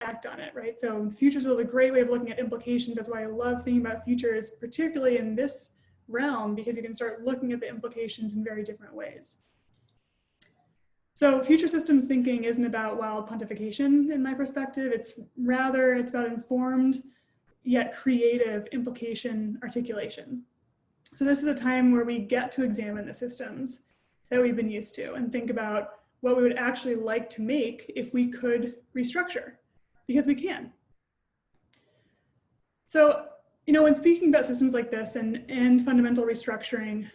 act on it, right? So futures was a great way of looking at implications. That's why I love thinking about futures, particularly in this realm, because you can start looking at the implications in very different ways. So future systems thinking isn't about wild pontification in my perspective. It's about informed yet creative implication articulation. So this is a time where we get to examine the systems that we've been used to and think about what we would actually like to make if we could restructure, because we can. So, when speaking about systems like this and fundamental restructuring,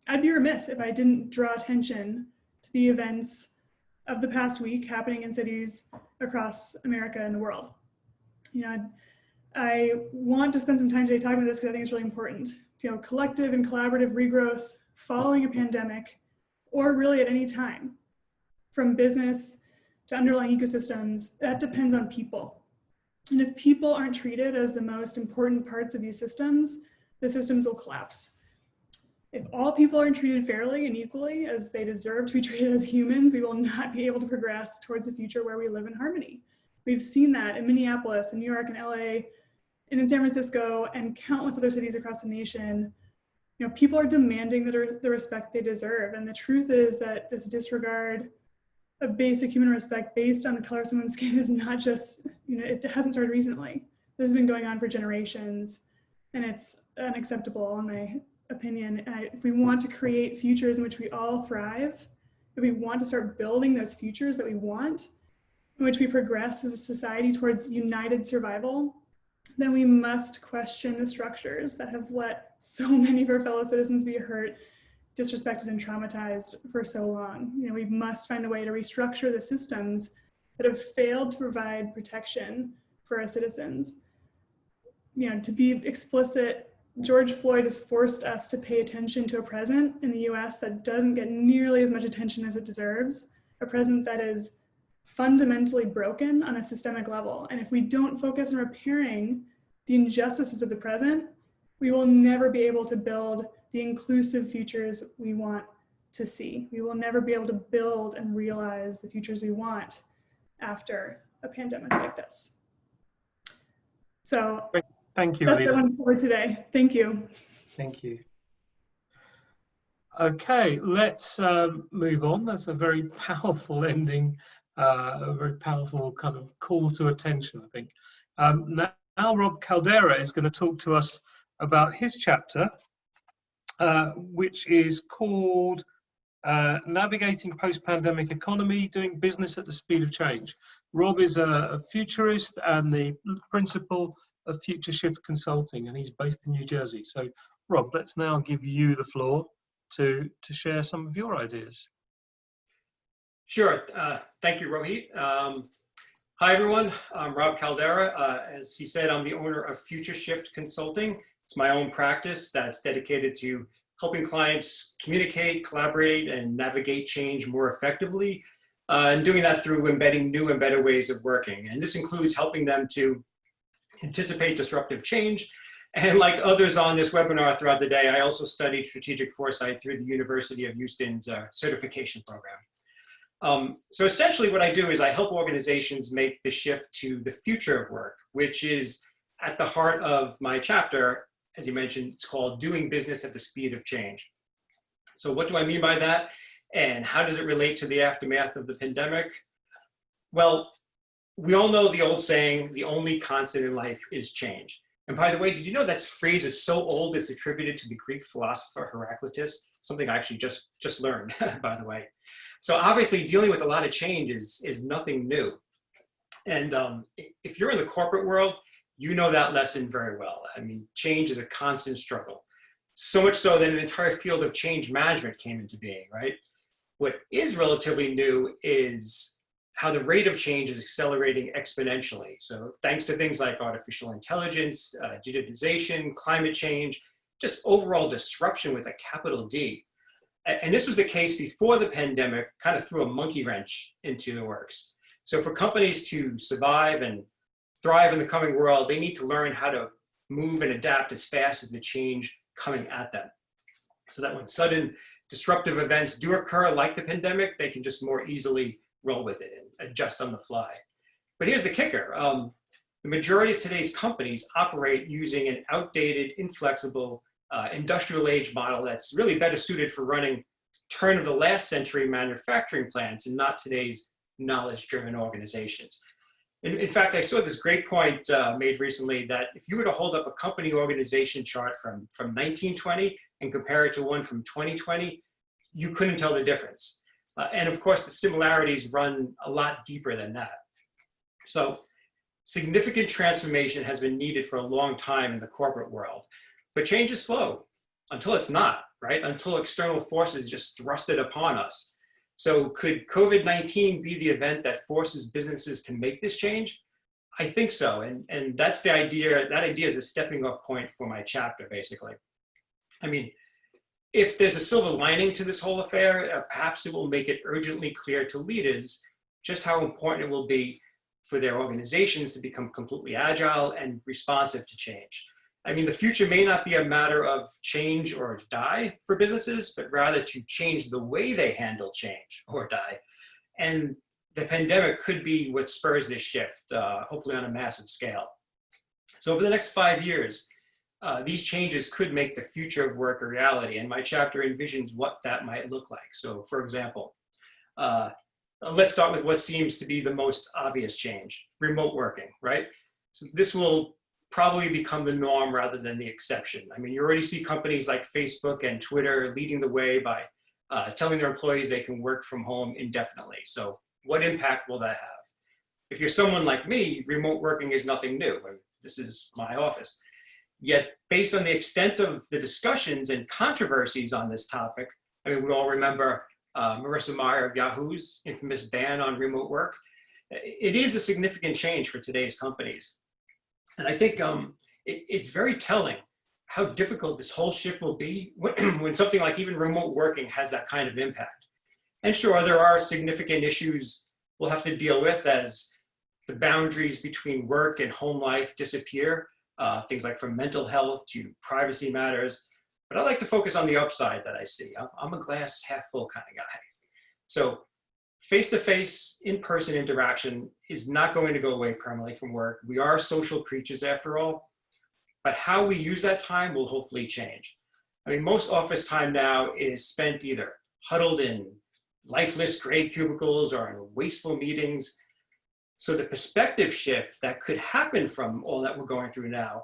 I'd be remiss if I didn't draw attention to the events of the past week happening in cities across America and the world. I want to spend some time today talking about this because I think it's really important. Collective and collaborative regrowth following a pandemic, or really at any time, from business to underlying ecosystems, that depends on people. And if people aren't treated as the most important parts of these systems, the systems will collapse. If all people aren't treated fairly and equally as they deserve to be treated as humans, we will not be able to progress towards a future where we live in harmony. We've seen that in Minneapolis and New York and LA and in San Francisco and countless other cities across the nation. People are demanding the respect they deserve. And the truth is that this disregard of basic human respect based on the color of someone's skin is not just, it hasn't started recently. This has been going on for generations, and it's unacceptable in my opinion. If we want to create futures in which we all thrive, if we want to start building those futures that we want, in which we progress as a society towards united survival, then we must question the structures that have let so many of our fellow citizens be hurt, disrespected, and traumatized for so long. We must find a way to restructure the systems that have failed to provide protection for our citizens. To be explicit, George Floyd has forced us to pay attention to a present in the US that doesn't get nearly as much attention as it deserves, a present that is fundamentally broken on a systemic level. And if we don't focus on repairing the injustices of the present, we will never be able to build the inclusive futures we want to see. We will never be able to build and realize the futures we want after a pandemic like this. So thank you, that's Alida. the one for today. Thank you. Thank you. Okay, let's move on. That's a very powerful ending, a very powerful kind of call to attention, I think. Now Rob Caldera is going to talk to us about his chapter, which is called Navigating Post-Pandemic Economy, Doing Business at the Speed of Change. Rob is a futurist and the principal of Future Shift Consulting, and he's based in New Jersey. So Rob, let's now give you the floor to share some of your ideas. Sure. Thank you, Rohit. Hi, everyone. I'm Rob Caldera. As he said, I'm the owner of Future Shift Consulting. It's my own practice that's dedicated to helping clients communicate, collaborate, and navigate change more effectively, and doing that through embedding new and better ways of working. And this includes helping them to anticipate disruptive change. And like others on this webinar throughout the day, I also studied strategic foresight through the University of Houston's certification program. So essentially what I do is I help organizations make the shift to the future of work, which is at the heart of my chapter. As you mentioned, it's called Doing Business at the Speed of Change. So what do I mean by that? And how does it relate to the aftermath of the pandemic? Well, we all know the old saying, the only constant in life is change. And by the way, did you know that phrase is so old it's attributed to the Greek philosopher Heraclitus? Something I actually just learned, by the way. So obviously dealing with a lot of change is nothing new. And if you're in the corporate world, you know that lesson very well. I mean, change is a constant struggle. So much so that an entire field of change management came into being, right? What is relatively new is how the rate of change is accelerating exponentially. So thanks to things like artificial intelligence, digitization, climate change, just overall disruption with a capital D. And this was the case before the pandemic kind of threw a monkey wrench into the works. So for companies to survive and thrive in the coming world, they need to learn how to move and adapt as fast as the change coming at them. So that when sudden disruptive events do occur like the pandemic, they can just more easily roll with it and adjust on the fly. But here's the kicker. The majority of today's companies operate using an outdated, inflexible, industrial age model that's really better suited for running turn of the last century manufacturing plants and not today's knowledge-driven organizations. In fact, I saw this great point made recently that if you were to hold up a company organization chart from 1920 and compare it to one from 2020, you couldn't tell the difference. And of course, the similarities run a lot deeper than that. So significant transformation has been needed for a long time in the corporate world, but change is slow until it's not, right? Until external forces just thrust it upon us. So could COVID-19 be the event that forces businesses to make this change? I think so, and that's the idea. That idea is a stepping off point for my chapter, basically. I mean, if there's a silver lining to this whole affair, perhaps it will make it urgently clear to leaders just how important it will be for their organizations to become completely agile and responsive to change. I mean, the future may not be a matter of change or die for businesses, but rather to change the way they handle change or die. And the pandemic could be what spurs this shift, hopefully on a massive scale. So over the next 5 years, these changes could make the future of work a reality, and my chapter envisions what that might look like. So for example, let's start with what seems to be the most obvious change, remote working, right? So this will probably become the norm rather than the exception. I mean, you already see companies like Facebook and Twitter leading the way by telling their employees they can work from home indefinitely. So what impact will that have? If you're someone like me, remote working is nothing new. This is my office. Yet, based on the extent of the discussions and controversies on this topic, I mean, we all remember Marissa Mayer of Yahoo's infamous ban on remote work. It is a significant change for today's companies. And I think it's very telling how difficult this whole shift will be when something like even remote working has that kind of impact. And sure, there are significant issues we'll have to deal with as the boundaries between work and home life disappear, things like from mental health to privacy matters. But I like to focus on the upside that I see. I'm a glass half full kind of guy. So face-to-face, in-person interaction is not going to go away permanently from work. We are social creatures after all, but how we use that time will hopefully change. I mean, most office time now is spent either huddled in lifeless gray cubicles or in wasteful meetings. So the perspective shift that could happen from all that we're going through now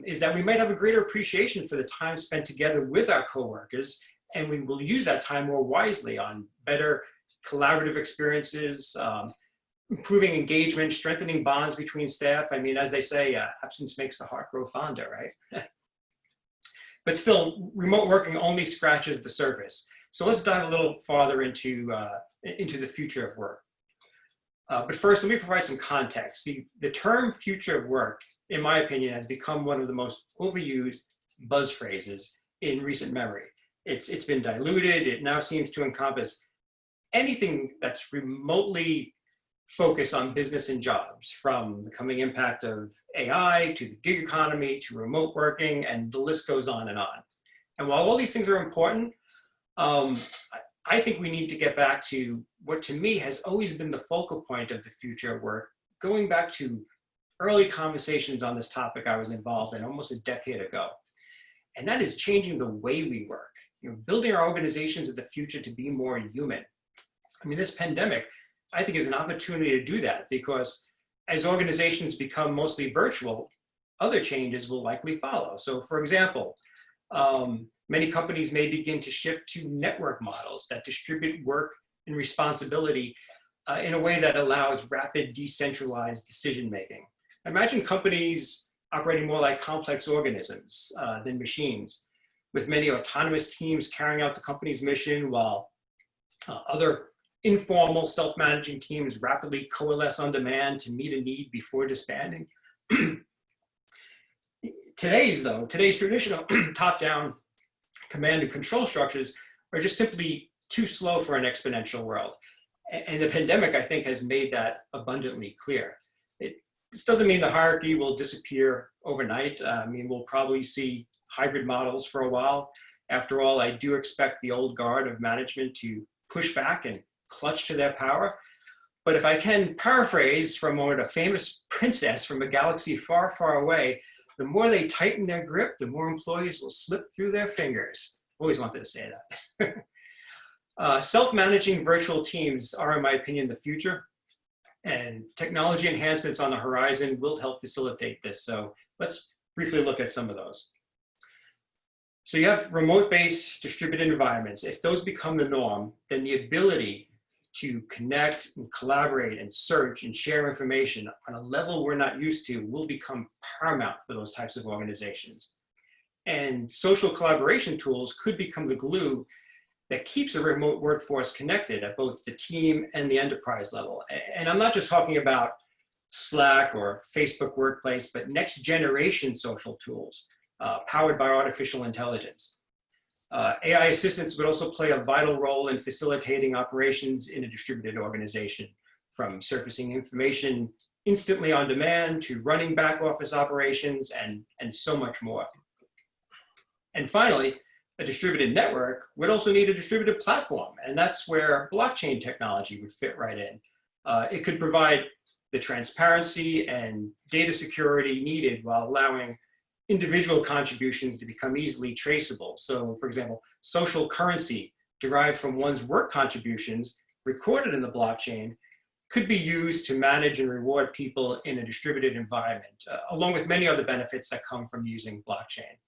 is that we might have a greater appreciation for the time spent together with our coworkers, and we will use that time more wisely on better collaborative experiences, improving engagement, strengthening bonds between staff. I mean, as they say, absence makes the heart grow fonder, right? But still, remote working only scratches the surface. So let's dive a little farther into the future of work. But first, let me provide some context. The term future of work, in my opinion, has become one of the most overused buzz phrases in recent memory. It's been diluted. It now seems to encompass anything that's remotely focused on business and jobs, from the coming impact of AI to the gig economy to remote working, and the list goes on and on. And while all these things are important, I think we need to get back to what to me has always been the focal point of the future of work, going back to early conversations on this topic I was involved in almost a decade ago. And that is changing the way we work, building our organizations of the future to be more human. I mean, this pandemic, I think, is an opportunity to do that, because as organizations become mostly virtual, other changes will likely follow. So for example, many companies may begin to shift to network models that distribute work and responsibility in a way that allows rapid decentralized decision-making. Imagine companies operating more like complex organisms than machines, with many autonomous teams carrying out the company's mission while other informal self-managing teams rapidly coalesce on demand to meet a need before disbanding. Today's traditional top-down command and control structures are just simply too slow for an exponential world. And the pandemic, I think, has made that abundantly clear. This doesn't mean the hierarchy will disappear overnight. I mean, we'll probably see hybrid models for a while. After all, I do expect the old guard of management to push back and clutch to their power. But if I can paraphrase for a moment a famous princess from a galaxy far, far away, the more they tighten their grip, the more employees will slip through their fingers. Always wanted to say that. Self-managing virtual teams are, in my opinion, the future. And technology enhancements on the horizon will help facilitate this. So let's briefly look at some of those. So you have remote-based distributed environments. If those become the norm, then the ability to connect and collaborate and search and share information on a level we're not used to will become paramount for those types of organizations. And social collaboration tools could become the glue that keeps a remote workforce connected at both the team and the enterprise level. And I'm not just talking about Slack or Facebook Workplace, but next generation social tools powered by artificial intelligence. AI assistants would also play a vital role in facilitating operations in a distributed organization, from surfacing information instantly on demand to running back office operations and so much more. And finally, a distributed network would also need a distributed platform, and that's where blockchain technology would fit right in. It could provide the transparency and data security needed while allowing individual contributions to become easily traceable. So, for example, social currency derived from one's work contributions recorded in the blockchain could be used to manage and reward people in a distributed environment, along with many other benefits that come from using blockchain.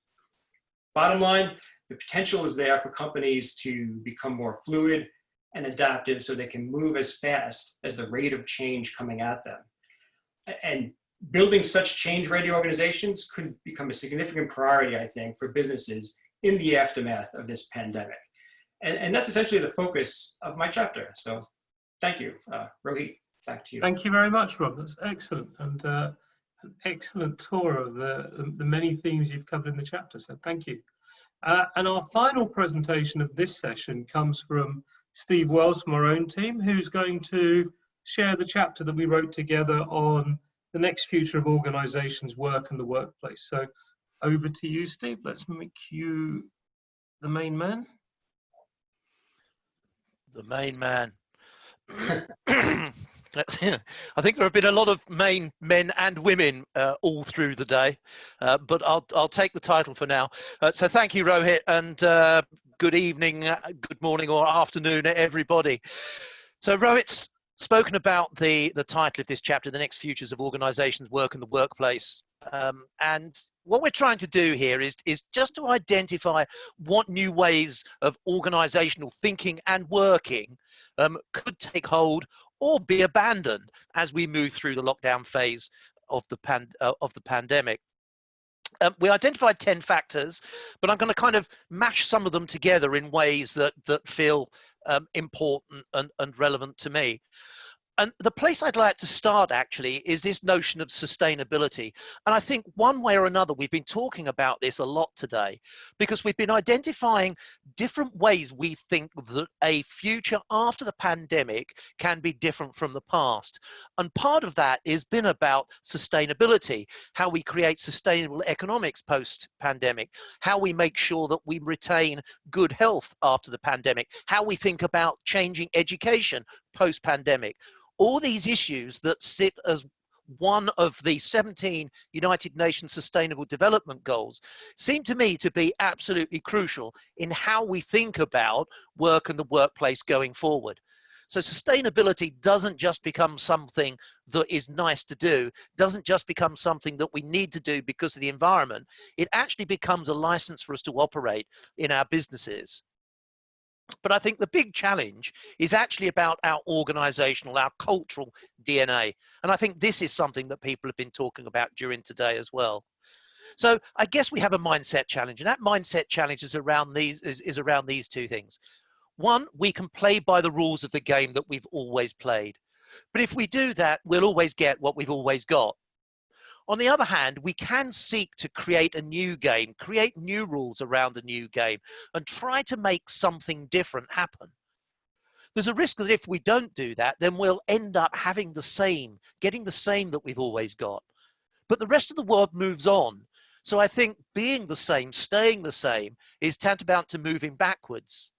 Bottom line, the potential is there for companies to become more fluid and adaptive so they can move as fast as the rate of change coming at them. And building such change-ready organizations could become a significant priority, I think, for businesses in the aftermath of this pandemic. And that's essentially the focus of my chapter. So thank you. Rohit, back to you. Thank you very much, Rob. That's excellent. And an excellent tour of the many themes you've covered in the chapter. So thank you. And our final presentation of this session comes from Steve Wells from our own team, who's going to share the chapter that we wrote together on the next future of organizations, work and the workplace. So over to you, Steve. Let's make you the main man. The main man. I think there have been a lot of main men and women all through the day, but I'll take the title for now. So thank you, Rohit, and good evening, good morning or afternoon, everybody. So Rohit's spoken about the title of this chapter, The Next Futures of Organizations, Work and the Workplace. And what we're trying to do here is just to identify what new ways of organizational thinking and working could take hold or be abandoned as we move through the lockdown phase of the pandemic. We identified 10 factors, but I'm going to kind of mash some of them together in ways that feel important and relevant to me. And the place I'd like to start actually is this notion of sustainability. And I think one way or another, we've been talking about this a lot today because we've been identifying different ways we think that a future after the pandemic can be different from the past. And part of that has been about sustainability, how we create sustainable economics post-pandemic, how we make sure that we retain good health after the pandemic, how we think about changing education post-pandemic. All these issues that sit as one of the 17 United Nations Sustainable Development Goals seem to me to be absolutely crucial in how we think about work and the workplace going forward. So sustainability doesn't just become something that is nice to do, doesn't just become something that we need to do because of the environment. It actually becomes a license for us to operate in our businesses. But I think the big challenge is actually about our organizational, our cultural DNA. And I think this is something that people have been talking about during today as well. So I guess we have a mindset challenge, and that mindset challenge is around these two things. One, we can play by the rules of the game that we've always played. But if we do that, we'll always get what we've always got. On the other hand, we can seek to create a new game, create new rules around a new game, and try to make something different happen. There's a risk that if we don't do that, then we'll end up having the same, getting the same that we've always got. But the rest of the world moves on. So I think being the same, staying the same, is tantamount to moving backwards.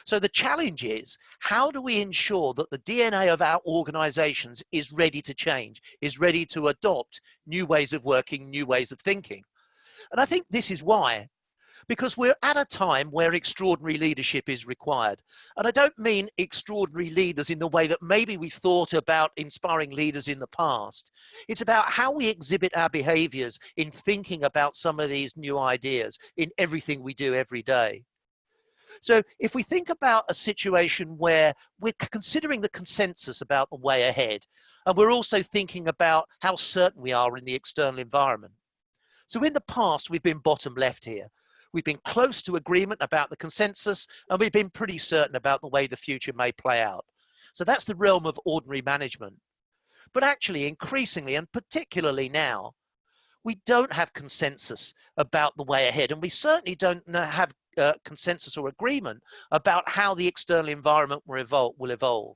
So the challenge is, how do we ensure that the DNA of our organizations is ready to change, is ready to adopt new ways of working, new ways of thinking? And I think this is why, because we're at a time where extraordinary leadership is required. And I don't mean extraordinary leaders in the way that maybe we've thought about inspiring leaders in the past. It's about how we exhibit our behaviors in thinking about some of these new ideas in everything we do every day. So if we think about a situation where we're considering the consensus about the way ahead, and we're also thinking about how certain we are in the external environment. So in the past, we've been bottom left here. We've been close to agreement about the consensus, and we've been pretty certain about the way the future may play out. So that's the realm of ordinary management. But actually, increasingly, and particularly now, we don't have consensus about the way ahead, and we certainly don't have consensus or agreement about how the external environment will evolve.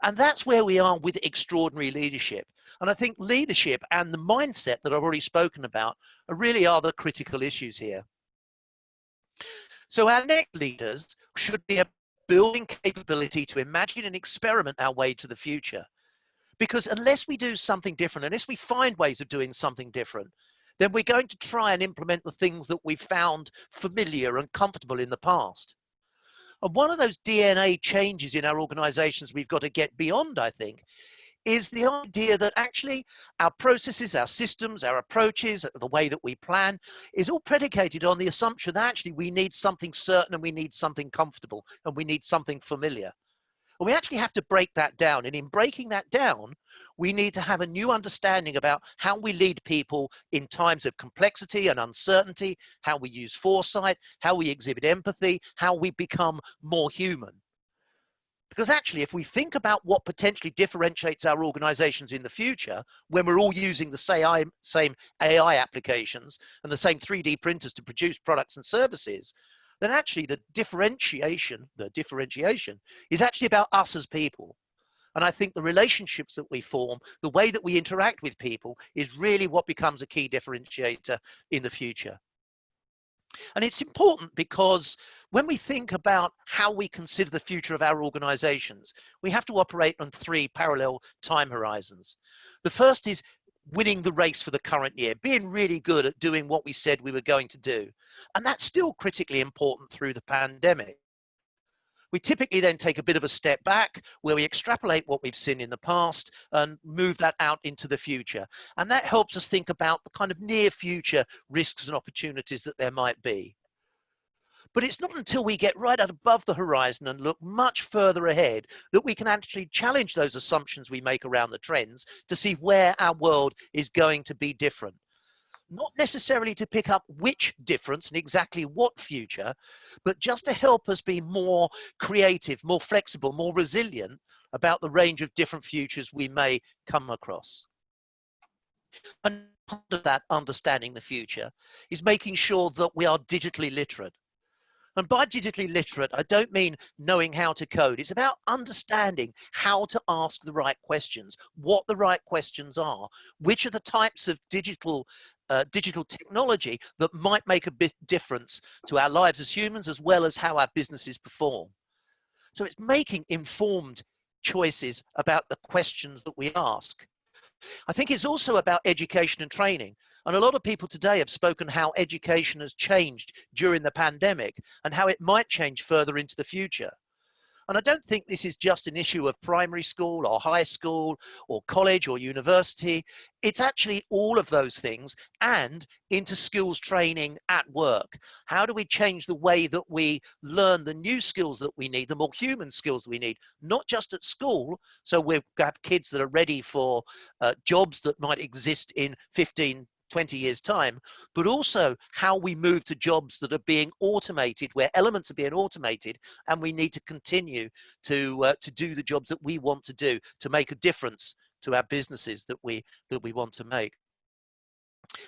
And that's where we are with extraordinary leadership. And I think leadership and the mindset that I've already spoken about really are the critical issues here. So our next leaders should be a building capability to imagine and experiment our way to the future. Because unless we do something different, unless we find ways of doing something different, then we're going to try and implement the things that we've found familiar and comfortable in the past. And one of those DNA changes in our organizations we've got to get beyond, I think, is the idea that actually our processes, our systems, our approaches, the way that we plan is all predicated on the assumption that actually we need something certain and we need something comfortable and we need something familiar. And we actually have to break that down. And in breaking that down, we need to have a new understanding about how we lead people in times of complexity and uncertainty, how we use foresight, how we exhibit empathy, how we become more human. Because actually, if we think about what potentially differentiates our organizations in the future, when we're all using the same AI applications and the same 3D printers to produce products and services, then actually the differentiation is actually about us as people. And I think the relationships that we form, the way that we interact with people is really what becomes a key differentiator in the future. And it's important because when we think about how we consider the future of our organizations, we have to operate on 3 parallel time horizons. The first is winning the race for the current year, being really good at doing what we said we were going to do. And that's still critically important through the pandemic. We typically then take a bit of a step back where we extrapolate what we've seen in the past and move that out into the future. And that helps us think about the kind of near future risks and opportunities that there might be. But it's not until we get right out above the horizon and look much further ahead that we can actually challenge those assumptions we make around the trends to see where our world is going to be different. Not necessarily to pick up which difference and exactly what future, but just to help us be more creative, more flexible, more resilient about the range of different futures we may come across. And part of that understanding the future is making sure that we are digitally literate. And by digitally literate, I don't mean knowing how to code. It's about understanding how to ask the right questions, what the right questions are, which are the types of digital technology that might make a bit difference to our lives as humans, as well as how our businesses perform. So it's making informed choices about the questions that we ask. I think it's also about education and training. And a lot of people today have spoken how education has changed during the pandemic and how it might change further into the future. And I don't think this is just an issue of primary school or high school or college or university. It's actually all of those things and into skills training at work. How do we change the way that we learn the new skills that we need, the more human skills we need, not just at school. So we have kids that are ready for jobs that might exist in 15, 20 years' time, but also how we move to jobs that are being automated, where elements are being automated, and we need to continue to do the jobs that we want to do to make a difference to our businesses that we want to make.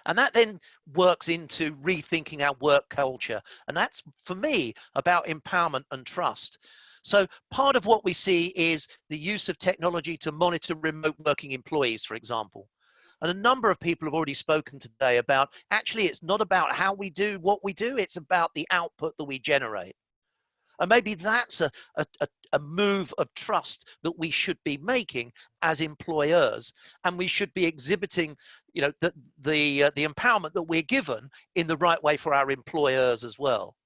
And that then works into rethinking our work culture. And that's, for me, about empowerment and trust. So part of what we see is the use of technology to monitor remote working employees, for example. And a number of people have already spoken today about, actually, it's not about how we do what we do, it's about the output that we generate. And maybe that's a move of trust that we should be making as employers, and we should be exhibiting, you know, the empowerment that we're given in the right way for our employers as well.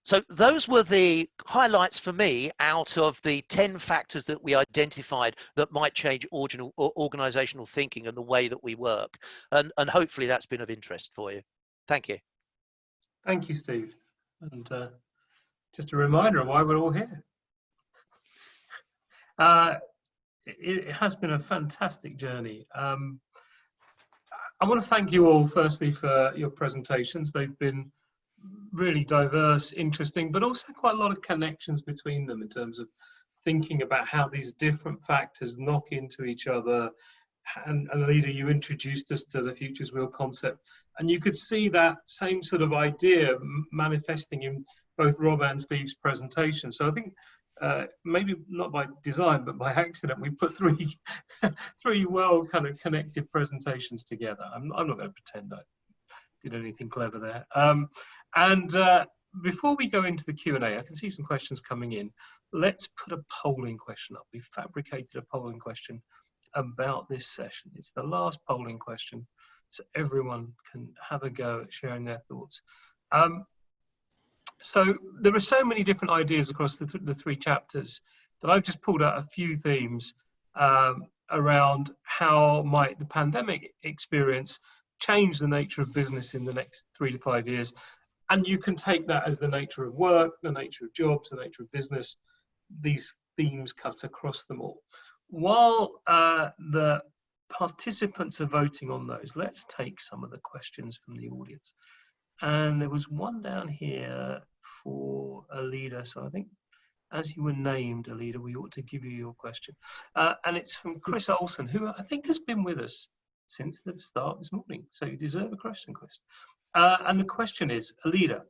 So those were the highlights for me out of the 10 factors that we identified that might change organizational thinking and the way that we work. And hopefully that's been of interest for you. Thank you. Thank you, Steve. And just a reminder of why we're all here. It has been a fantastic journey. I want to thank you all, firstly, for your presentations. They've been really diverse, interesting, but also quite a lot of connections between them in terms of thinking about how these different factors knock into each other. And Alida, you introduced us to the Futures Wheel concept, and you could see that same sort of idea manifesting in both Rob and Steve's presentation. So I think maybe not by design, but by accident, we put three well kind of connected presentations together. I'm not going to pretend I did anything clever there. Before we go into the Q&A, I can see some questions coming in. Let's put a polling question up. We've fabricated a polling question about this session. It's the last polling question, so everyone can have a go at sharing their thoughts. So there are so many different ideas across the three chapters that I've just pulled out a few themes around how might the pandemic experience change the nature of business in the next 3 to 5 years. And you can take that as the nature of work, the nature of jobs, the nature of business. These themes cut across them all. While the participants are voting on those, let's take some of the questions from the audience. And there was one down here for Alida. So I think as you were named, Alida, we ought to give you your question. And it's from Chris Olsen, who I think has been with us since the start this morning. So you deserve a question, Chris. And the question is, Alida,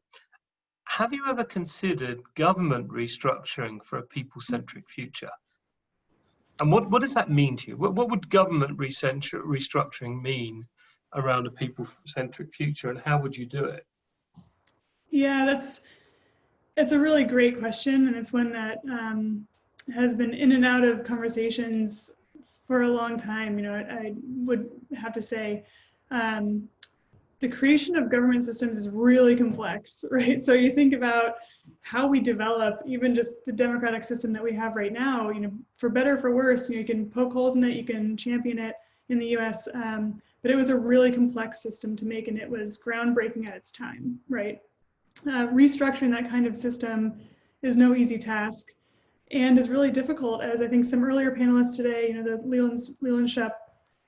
have you ever considered government restructuring for a people-centric future? And what does that mean to you? What would government restructuring mean around a people-centric future, and how would you do it? Yeah, it's a really great question, and it's one that has been in and out of conversations for a long time. You know, I would have to say the creation of government systems is really complex, right? So you think about how we develop even just the democratic system that we have right now, you know, for better or for worse, you know, you can poke holes in it, you can champion it in the US, but it was a really complex system to make, and it was groundbreaking at its time, right? Restructuring that kind of system is no easy task and is really difficult, as I think some earlier panelists today, you know, the Leland Shep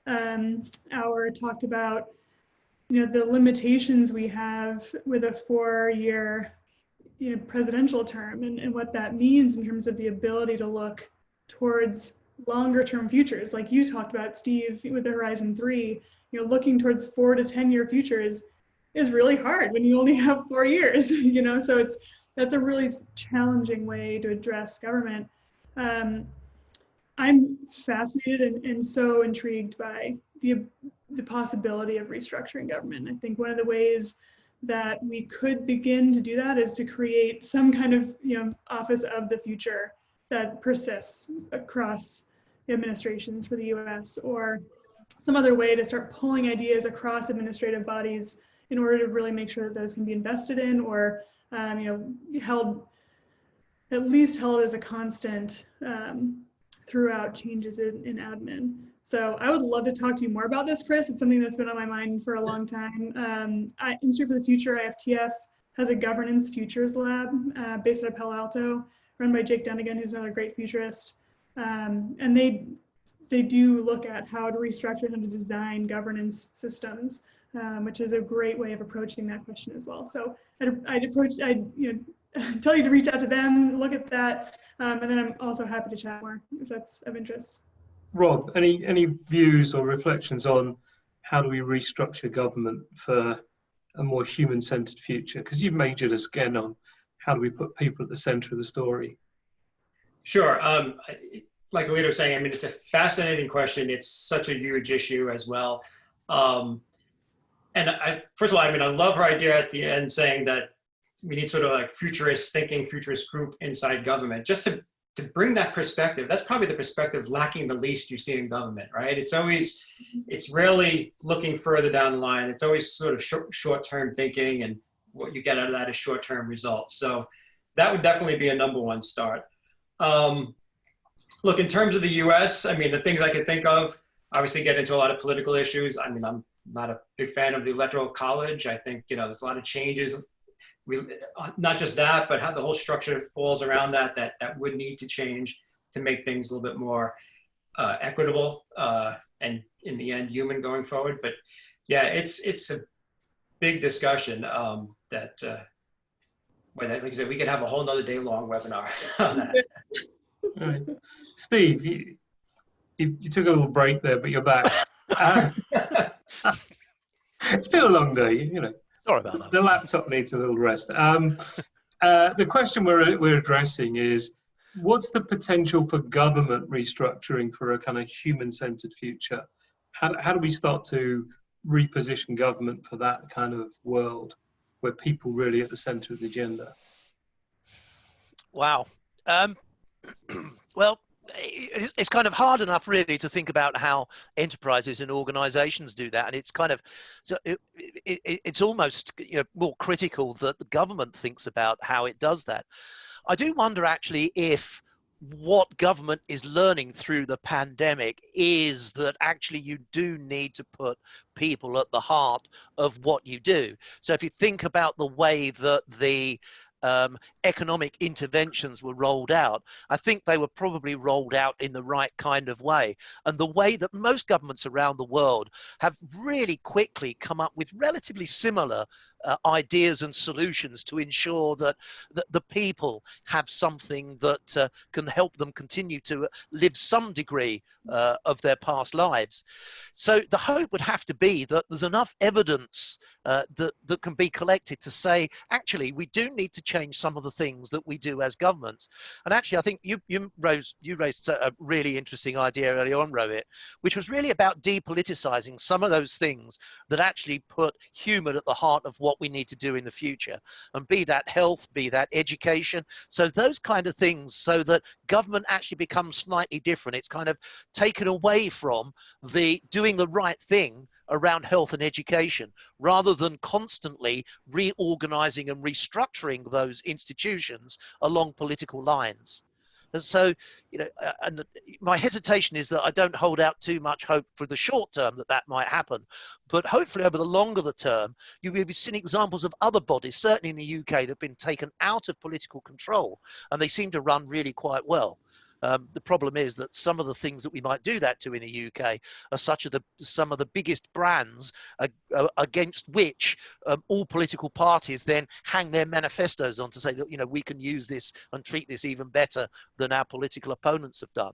hour talked about, you know, the limitations we have with a 4-year, you know, presidential term, and what that means in terms of the ability to look towards longer term futures. Like you talked about, Steve, with the Horizon 3, you know, looking towards 4 to 10 year futures is really hard when you only have 4 years, you know, so that's a really challenging way to address government. I'm fascinated and so intrigued by the possibility of restructuring government. I think one of the ways that we could begin to do that is to create some kind of, you know, office of the future that persists across the administrations for the US, or some other way to start pulling ideas across administrative bodies in order to really make sure that those can be invested in, or you know, at least held as a constant throughout changes in admin. So I would love to talk to you more about this, Chris. It's something that's been on my mind for a long time. Institute for the Future, IFTF, has a governance futures lab based out of Palo Alto, run by Jake Dunnigan, who's another great futurist. And they do look at how to restructure and to design governance systems, which is a great way of approaching that question as well. So I'd tell you to reach out to them, look at that, and then I'm also happy to chat more if that's of interest. Rob, any views or reflections on how do we restructure government for a more human-centered future? Because you've majored us again on how do we put people at the center of the story. Sure. Like Alida was saying, I mean, it's a fascinating question. It's such a huge issue as well. And first of all, I mean, I love her idea at the end saying that we need sort of like futurist thinking, futurist group inside government, just to bring that perspective. That's probably the perspective lacking the least you see in government, right? It's rarely looking further down the line. It's always sort of short-term thinking, and what you get out of that is short-term results. So that would definitely be a number one start. Look, in terms of the US, I mean, the things I could think of, obviously get into a lot of political issues. I mean, I'm not a big fan of the Electoral College. I think, there's a lot of changes. Not just that, but how the whole structure falls around that would need to change to make things a little bit more equitable and in the end human going forward. But yeah, it's a big discussion like I said, we could have a whole nother day long webinar on that. All right. Steve, you took a little break there, but you're back. It's been a long day, Sorry about that. The laptop needs a little rest. The question we're addressing is, what's the potential for government restructuring for a kind of human-centered future? How do we start to reposition government for that kind of world where people really at the center of the agenda? Wow. Well, it's kind of hard enough really to think about how enterprises and organizations do that, and it's kind of it's almost more critical that the government thinks about how it does that. I do wonder actually if what government is learning through the pandemic is that actually you do need to put people at the heart of what you do. So if you think about the way that the economic interventions were rolled out, I think they were probably rolled out in the right kind of way. And the way that most governments around the world have really quickly come up with relatively similar ideas and solutions to ensure that the people have something that can help them continue to live some degree of their past lives. So the hope would have to be that there's enough evidence that can be collected to say, actually, we do need to change some of the things that we do as governments. And actually, I think you raised a really interesting idea earlier on, Rohit, which was really about depoliticizing some of those things that actually put human at the heart of what we need to do in the future, and be that health, be that education. So those kind of things, so that government actually becomes slightly different. It's kind of taken away from the doing the right thing around health and education, rather than constantly reorganizing and restructuring those institutions along political lines. And so, and my hesitation is that I don't hold out too much hope for the short term that might happen. But hopefully over the longer term, you will be seeing examples of other bodies, certainly in the UK, that have been taken out of political control, and they seem to run really quite well. The problem is that some of the things that we might do that to in the UK are some of the biggest brands against which all political parties then hang their manifestos on to say that, we can use this and treat this even better than our political opponents have done.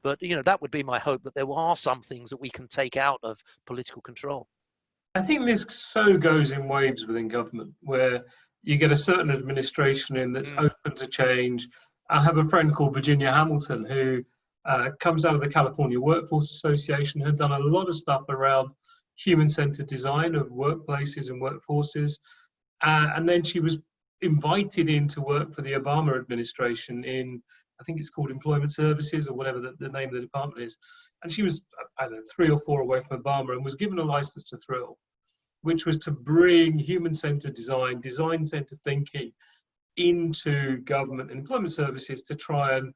But, that would be my hope, that there are some things that we can take out of political control. I think this so goes in waves within government, where you get a certain administration in that's open to change. I have a friend called Virginia Hamilton who comes out of the California Workforce Association, had done a lot of stuff around human-centered design of workplaces and workforces. And then she was invited in to work for the Obama administration in, I think it's called Employment Services or whatever the name of the department is. And she was, 3 or 4 away from Obama, and was given a license to thrill, which was to bring human-centered design, design-centered thinking into government and employment services to try and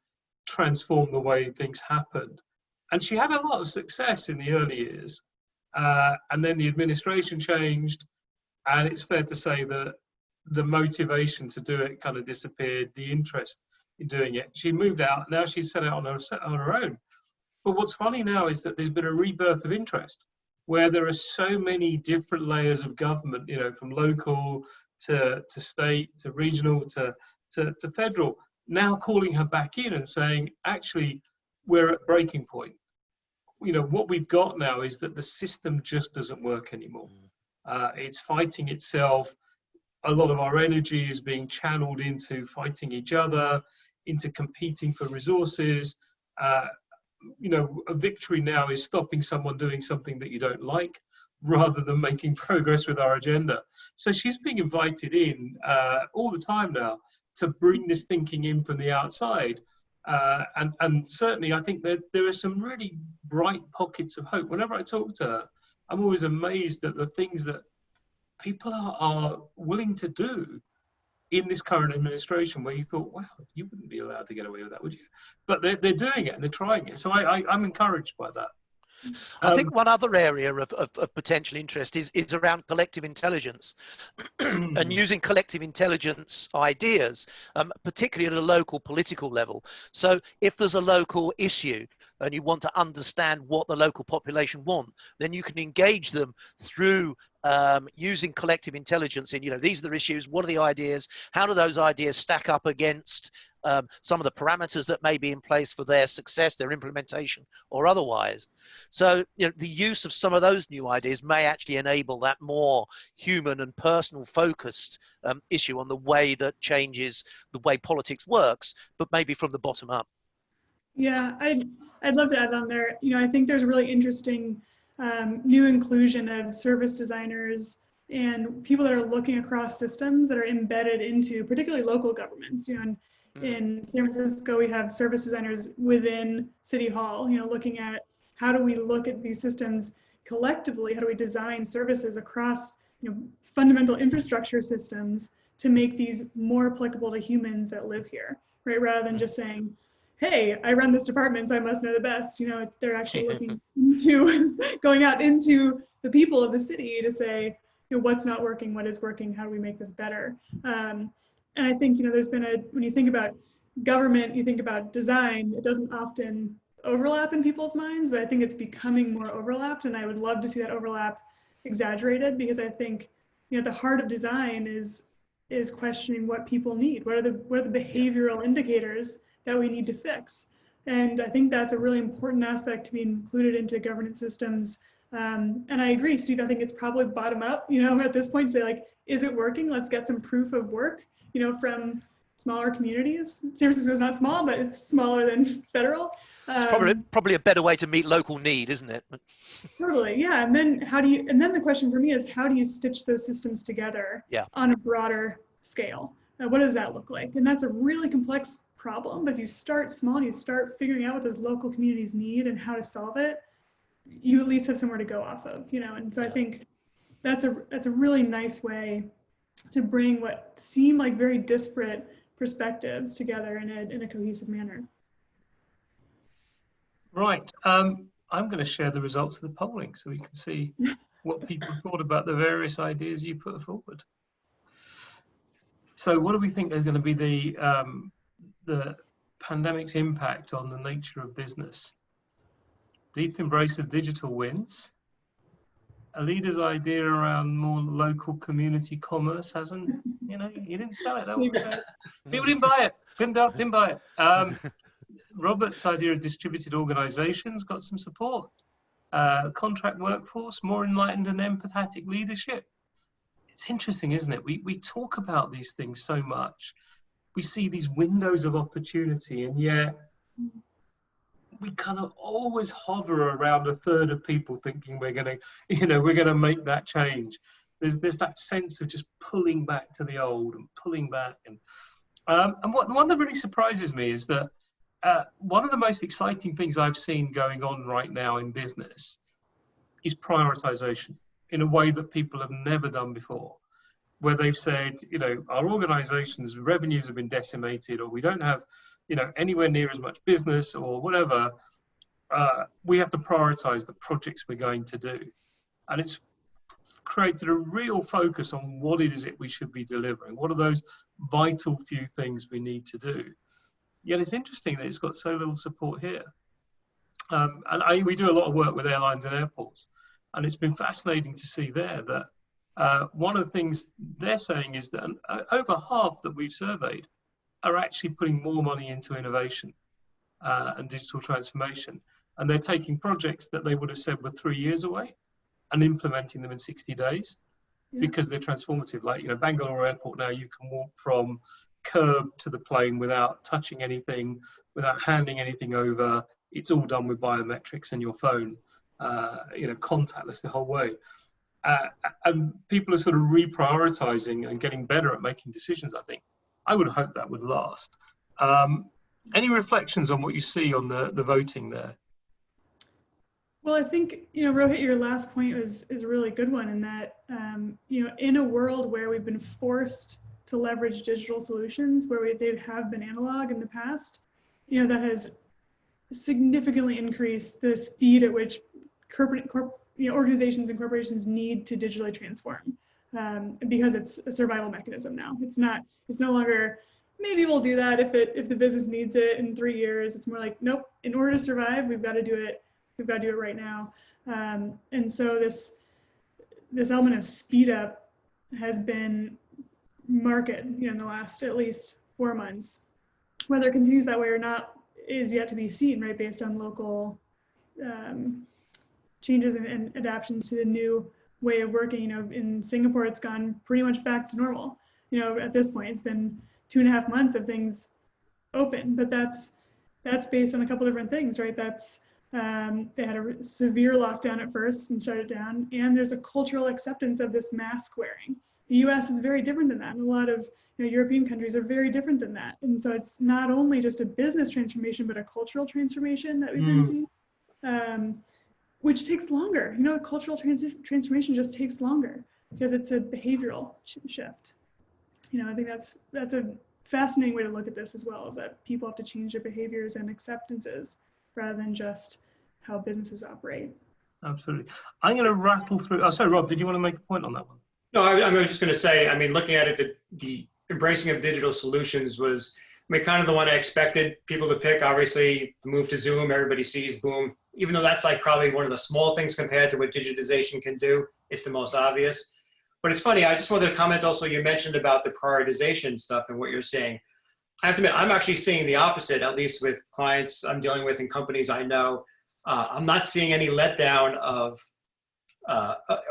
transform the way things happened. And she had a lot of success in the early years. And then the administration changed, and it's fair to say that the motivation to do it kind of disappeared, the interest in doing it. She moved out, now she's set out on her own. But what's funny now is that there's been a rebirth of interest, where there are so many different layers of government, from local to state, to regional, to federal, now calling her back in and saying, actually, we're at breaking point. What we've got now is that the system just doesn't work anymore. It's fighting itself. A lot of our energy is being channeled into fighting each other, into competing for resources. A victory now is stopping someone doing something that you don't like, rather than making progress with our agenda. So she's being invited in all the time now to bring this thinking in from the outside. And certainly I think that there are some really bright pockets of hope. Whenever I talk to her, I'm always amazed at the things that people are willing to do in this current administration, where you thought, wow, you wouldn't be allowed to get away with that, would you? But they're doing it and they're trying it. So I'm encouraged by that. I think one other area of potential interest is around collective intelligence and using collective intelligence ideas, particularly at a local political level. So if there's a local issue and you want to understand what the local population want, then you can engage them through using collective intelligence in, these are the issues, what are the ideas, how do those ideas stack up against some of the parameters that may be in place for their success, their implementation, or otherwise. So, the use of some of those new ideas may actually enable that more human and personal focused issue on the way that changes the way politics works, but maybe from the bottom up. Yeah, I'd love to add on there. I think there's a really interesting new inclusion of service designers and people that are looking across systems that are embedded into particularly local governments. In San Francisco, we have service designers within City Hall, looking at how do we look at these systems collectively, how do we design services across fundamental infrastructure systems to make these more applicable to humans that live here, right? Rather than just saying, hey, I run this department, so I must know the best. They're actually looking into going out into the people of the city to say, what's not working, what is working, how do we make this better? And I think, there's been when you think about government, you think about design, it doesn't often overlap in people's minds, but I think it's becoming more overlapped, and I would love to see that overlap exaggerated, because I think, the heart of design is questioning what people need. What are the behavioral indicators that we need to fix? And I think that's a really important aspect to be included into governance systems. And I agree, Steve, I think it's probably bottom up, at this point, say like, is it working? Let's get some proof of work, from smaller communities. San Francisco is not small, but it's smaller than federal. It's probably a better way to meet local need, isn't it? Totally, yeah. And then the question for me is, how do you stitch those systems together on a broader scale? What does that look like? And that's a really complex problem, but if you start small and you start figuring out what those local communities need and how to solve it, you at least have somewhere to go off of, and so I think that's a really nice way to bring what seem like very disparate perspectives together in a cohesive manner. Right. I'm going to share the results of the polling so we can see what people thought about the various ideas you put forward. So what do we think is going to be the pandemic's impact on the nature of business? Deep embrace of digital wins. Alida's idea around more local community commerce hasn't, you didn't sell it. People didn't buy it. Didn't buy it. Robert's idea of distributed organizations got some support. Contract workforce, more enlightened and empathetic leadership. It's interesting, isn't it? We talk about these things so much. We see these windows of opportunity, and yet we kind of always hover around a third of people thinking we're going to make that change. There's that sense of just pulling back to the old and pulling back. And one that really surprises me is that one of the most exciting things I've seen going on right now in business is prioritization in a way that people have never done before, where they've said, our organization's revenues have been decimated, or we don't have anywhere near as much business or whatever. We have to prioritize the projects we're going to do. And it's created a real focus on what it is we should be delivering. What are those vital few things we need to do? Yet it's interesting that it's got so little support here. We do a lot of work with airlines and airports, and it's been fascinating to see there that one of the things they're saying is that over half that we've surveyed are actually putting more money into innovation and digital transformation. And they're taking projects that they would have said were 3 years away and implementing them in 60 days because they're transformative. Like, Bangalore Airport now, you can walk from curb to the plane without touching anything, without handing anything over. It's all done with biometrics and your phone, contactless the whole way. and people are sort of reprioritizing and getting better at making decisions, I think. I would hope that would last. Any reflections on what you see on the voting there? Well, I think, Rohit, your last point is a really good one, in that, in a world where we've been forced to leverage digital solutions, where they have been analog in the past, that has significantly increased the speed at which organizations and corporations need to digitally transform, because it's a survival mechanism now. It's no longer, maybe we'll do that if the business needs it in 3 years. It's more like, nope, in order to survive, we've got to do it. We've got to do it right now. And so this element of speed up has been marked, in the last at least 4 months. Whether it continues that way or not is yet to be seen, right? Based on local changes and adaptations to the new way of working. In Singapore, it's gone pretty much back to normal. At this point, it's been 2.5 months of things open, but that's based on a couple different things, right? That's they had a severe lockdown at first and shut it down, and there's a cultural acceptance of this mask wearing. The U.S. is very different than that, and a lot of European countries are very different than that. And so it's not only just a business transformation, but a cultural transformation that we've been seeing, which takes longer. Cultural transformation just takes longer because it's a behavioral shift. I think that's a fascinating way to look at this as well, is that people have to change their behaviors and acceptances rather than just how businesses operate. Absolutely. I'm going to rattle through. Oh, sorry, Rob, did you want to make a point on that one? No, I was just going to say, looking at it, the embracing of digital solutions was, kind of the one I expected people to pick. Obviously, the move to Zoom, everybody sees, boom. Even though that's like probably one of the small things compared to what digitization can do, it's the most obvious. But it's funny, I just wanted to comment also, you mentioned about the prioritization stuff and what you're saying. I have to admit, I'm actually seeing the opposite, at least with clients I'm dealing with and companies I know. I'm not seeing any letdown of,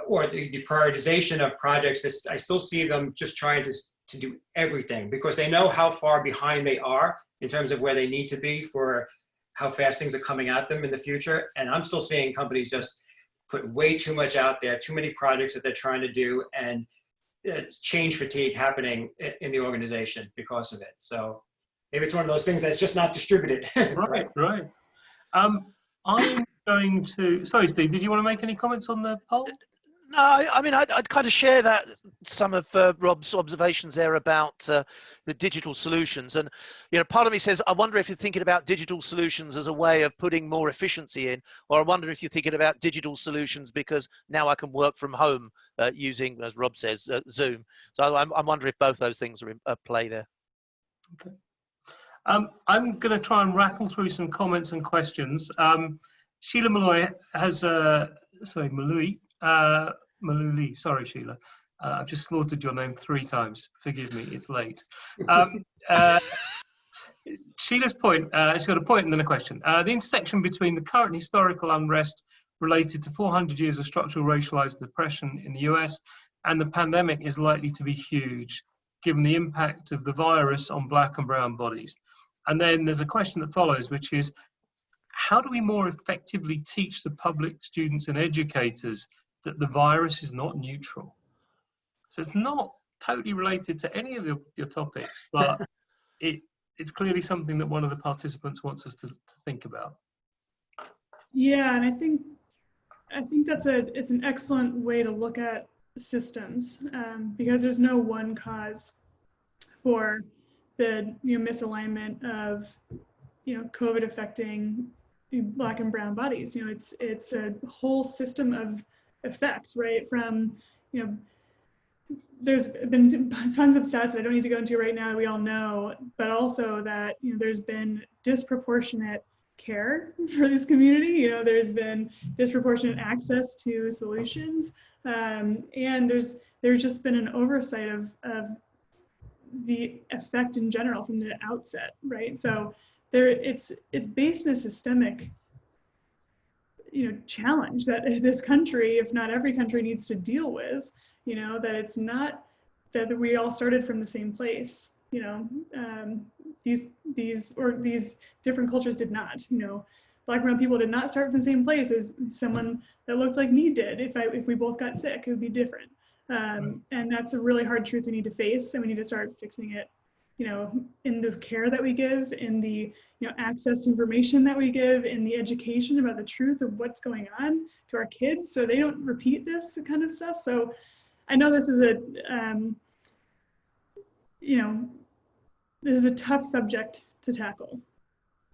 or the prioritization of projects. I still see them just trying to do everything because they know how far behind they are in terms of where they need to be for how fast things are coming at them in the future. And I'm still seeing companies just put way too much out there, too many projects that they're trying to do, and change fatigue happening in the organization because of it. So maybe it's one of those things that's just not distributed. Right. I'm going to, sorry, Steve, did you want to make any comments on the poll? No, I'd kind of share that, some of Rob's observations there about the digital solutions. And, part of me says, I wonder if you're thinking about digital solutions as a way of putting more efficiency in, or I wonder if you're thinking about digital solutions because now I can work from home using, as Rob says, Zoom. So I'm wondering if both those things are in play there. Okay. I'm going to try and rattle through some comments and questions. Sheila Malloy has, Maluli, sorry, Sheila. I've just slaughtered your name 3 times. Forgive me, it's late. Sheila's point, she's got a point and then a question. The intersection between the current historical unrest related to 400 years of structural racialized oppression in the US and the pandemic is likely to be huge, given the impact of the virus on Black and brown bodies. And then there's a question that follows, which is, how do we more effectively teach the public, students and educators that the virus is not neutral? So it's not totally related to any of your topics, but it's clearly something that one of the participants wants us to think about. Yeah, and I think it's an excellent way to look at systems, because there's no one cause for the misalignment of COVID affecting Black and brown bodies. It's a whole system of effects, right? From there's been tons of stats that I don't need to go into right now, we all know, but also that there's been disproportionate care for this community. There's been disproportionate access to solutions, and there's just been an oversight of the effect in general from the outset, right? So it's based in a systemic challenge that this country, if not every country, needs to deal with. That it's not that we all started from the same place. These different cultures did not. Black and brown people did not start from the same place as someone that looked like me did. If we both got sick, it would be different. And that's a really hard truth we need to face, and we need to start fixing it, you know, in the care that we give, in the, you know, access to information that we give, in the education about the truth of what's going on to our kids, so they don't repeat this kind of stuff. So I know this is a, you know, this is a tough subject to tackle.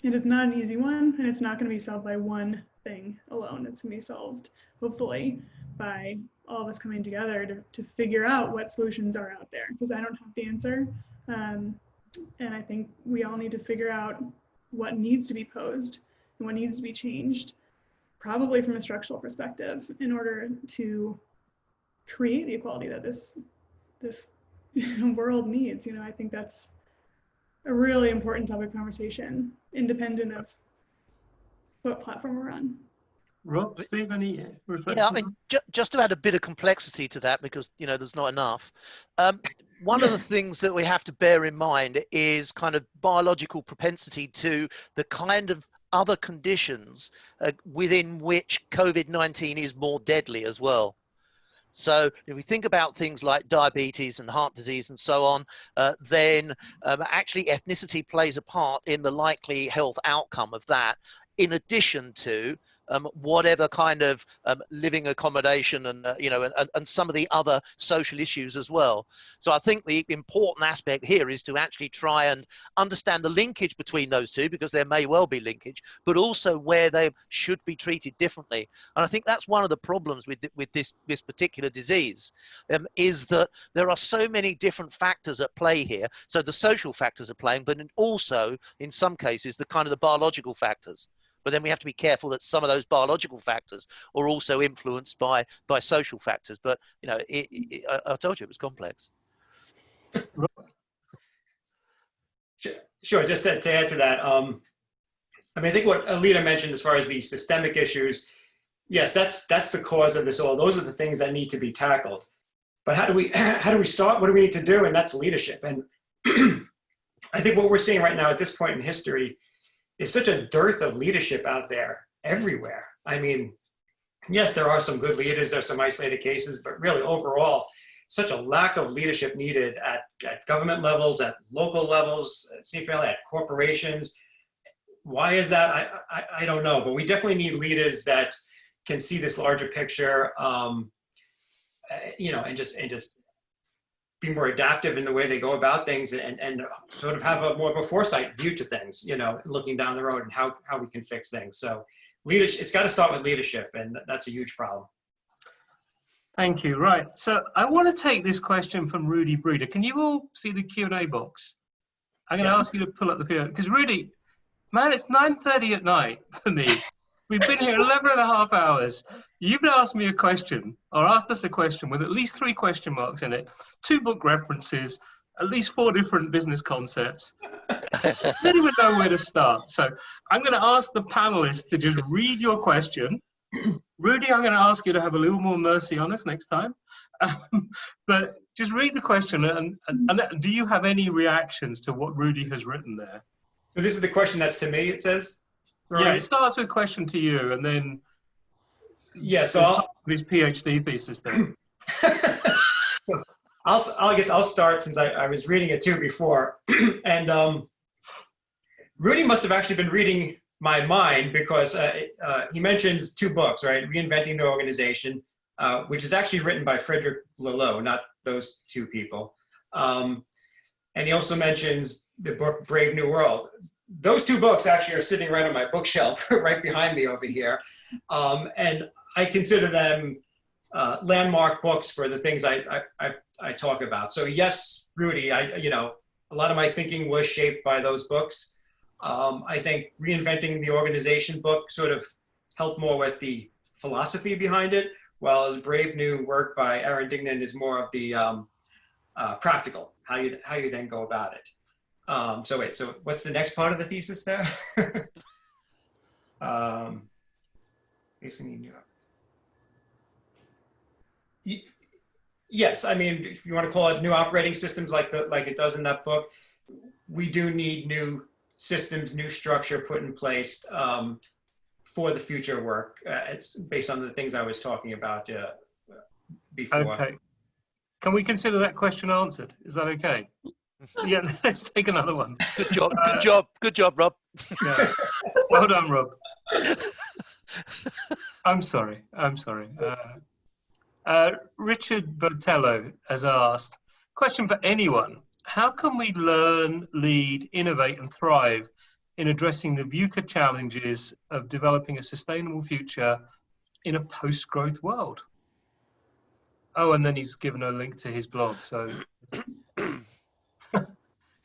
It is not an easy one, and it's not going to be solved by one thing alone. It's going to be solved, hopefully, by all of us coming together to figure out what solutions are out there, because I don't have the answer. And I think we all need to figure out what needs to be posed and what needs to be changed, probably from a structural perspective, in order to create the equality that this world needs. You know, I think that's a really important topic of conversation, independent of what platform we're on. Rob, Steve, any reflections? Yeah, I mean, just to add a bit of complexity to that, because, you know, there's not enough. One of the things that we have to bear in mind is kind of biological propensity to the kind of other conditions within which COVID-19 is more deadly as well. So if we think about things like diabetes and heart disease and so on, then actually ethnicity plays a part in the likely health outcome of that, in addition to whatever kind of living accommodation and, you know, and some of the other social issues as well. So I think the important aspect here is to actually try and understand the linkage between those two, because there may well be linkage, but also where they should be treated differently. And I think that's one of the problems with this particular disease, is that there are so many different factors at play here. So the social factors are playing, but also in some cases the kind of the biological factors. But then we have to be careful that some of those biological factors are also influenced by social factors. But, you know, I told you it was complex. Sure, just to add to that, I mean, I think what Alida mentioned as far as the systemic issues, yes, that's the cause of this all. Those are the things that need to be tackled. But how do we start? What do we need to do? And that's leadership. And I think what we're seeing right now at this point in history is such a dearth of leadership out there everywhere. I mean, yes, there are some good leaders, there's some isolated cases, but really overall, such a lack of leadership needed at government levels, at local levels, at corporations. Why is that? I don't know, but we definitely need leaders that can see this larger picture, you know, and just be more adaptive in the way they go about things, and sort of have more of a foresight view to things, you know, looking down the road and how we can fix things. So leadership, it's got to start with leadership, and that's a huge problem. Thank you. Right. So I want to take this question from Rudy Breeder. Can you all see the Q&A box? I'm going to ask you to pull up the Q&A, because Rudy, man, it's 9:30 at night for me. We've been here 11 and a half hours. You've asked me a question, or asked us a question with at least 3 question marks in it, 2 book references, at least 4 different business concepts. I don't even know where to start. So I'm going to ask the panelists to just read your question. Rudy, I'm going to ask you to have a little more mercy on us next time. But just read the question, and do you have any reactions to what Rudy has written there? So this is the question that's to me, it says? Right. Yeah, it starts with a question to you, and then yeah, so his PhD thesis there. I guess I'll start, since I was reading it too before. And Rudy must have actually been reading my mind, because he mentions 2 books, right? Reinventing the Organization, which is actually written by Frederick Laloux, not those 2 people. And he also mentions the book Brave New World. Those 2 books actually are sitting right on my bookshelf, right behind me over here. And I consider them landmark books for the things I talk about. So yes, Rudy, you know, a lot of my thinking was shaped by those books. I think Reinventing the Organization book sort of helped more with the philosophy behind it, while as Brave New Work by Aaron Dignan is more of the practical, how you then go about it. So wait, so what's the next part of the thesis there? Yes, I mean, if you want to call it new operating systems, like it does in that book, we do need new systems, new structure put in place. for the future work. It's based on the things I was talking about before. Okay. Can we consider that question answered? Is that okay? Yeah, let's take another one. Good job, good job, good job, Rob. Yeah. Well done, Rob. I'm sorry. Richard Botello has asked, question for anyone. How can we learn, lead, innovate and thrive in addressing the VUCA challenges of developing a sustainable future in a post-growth world? Oh, and then he's given a link to his blog. So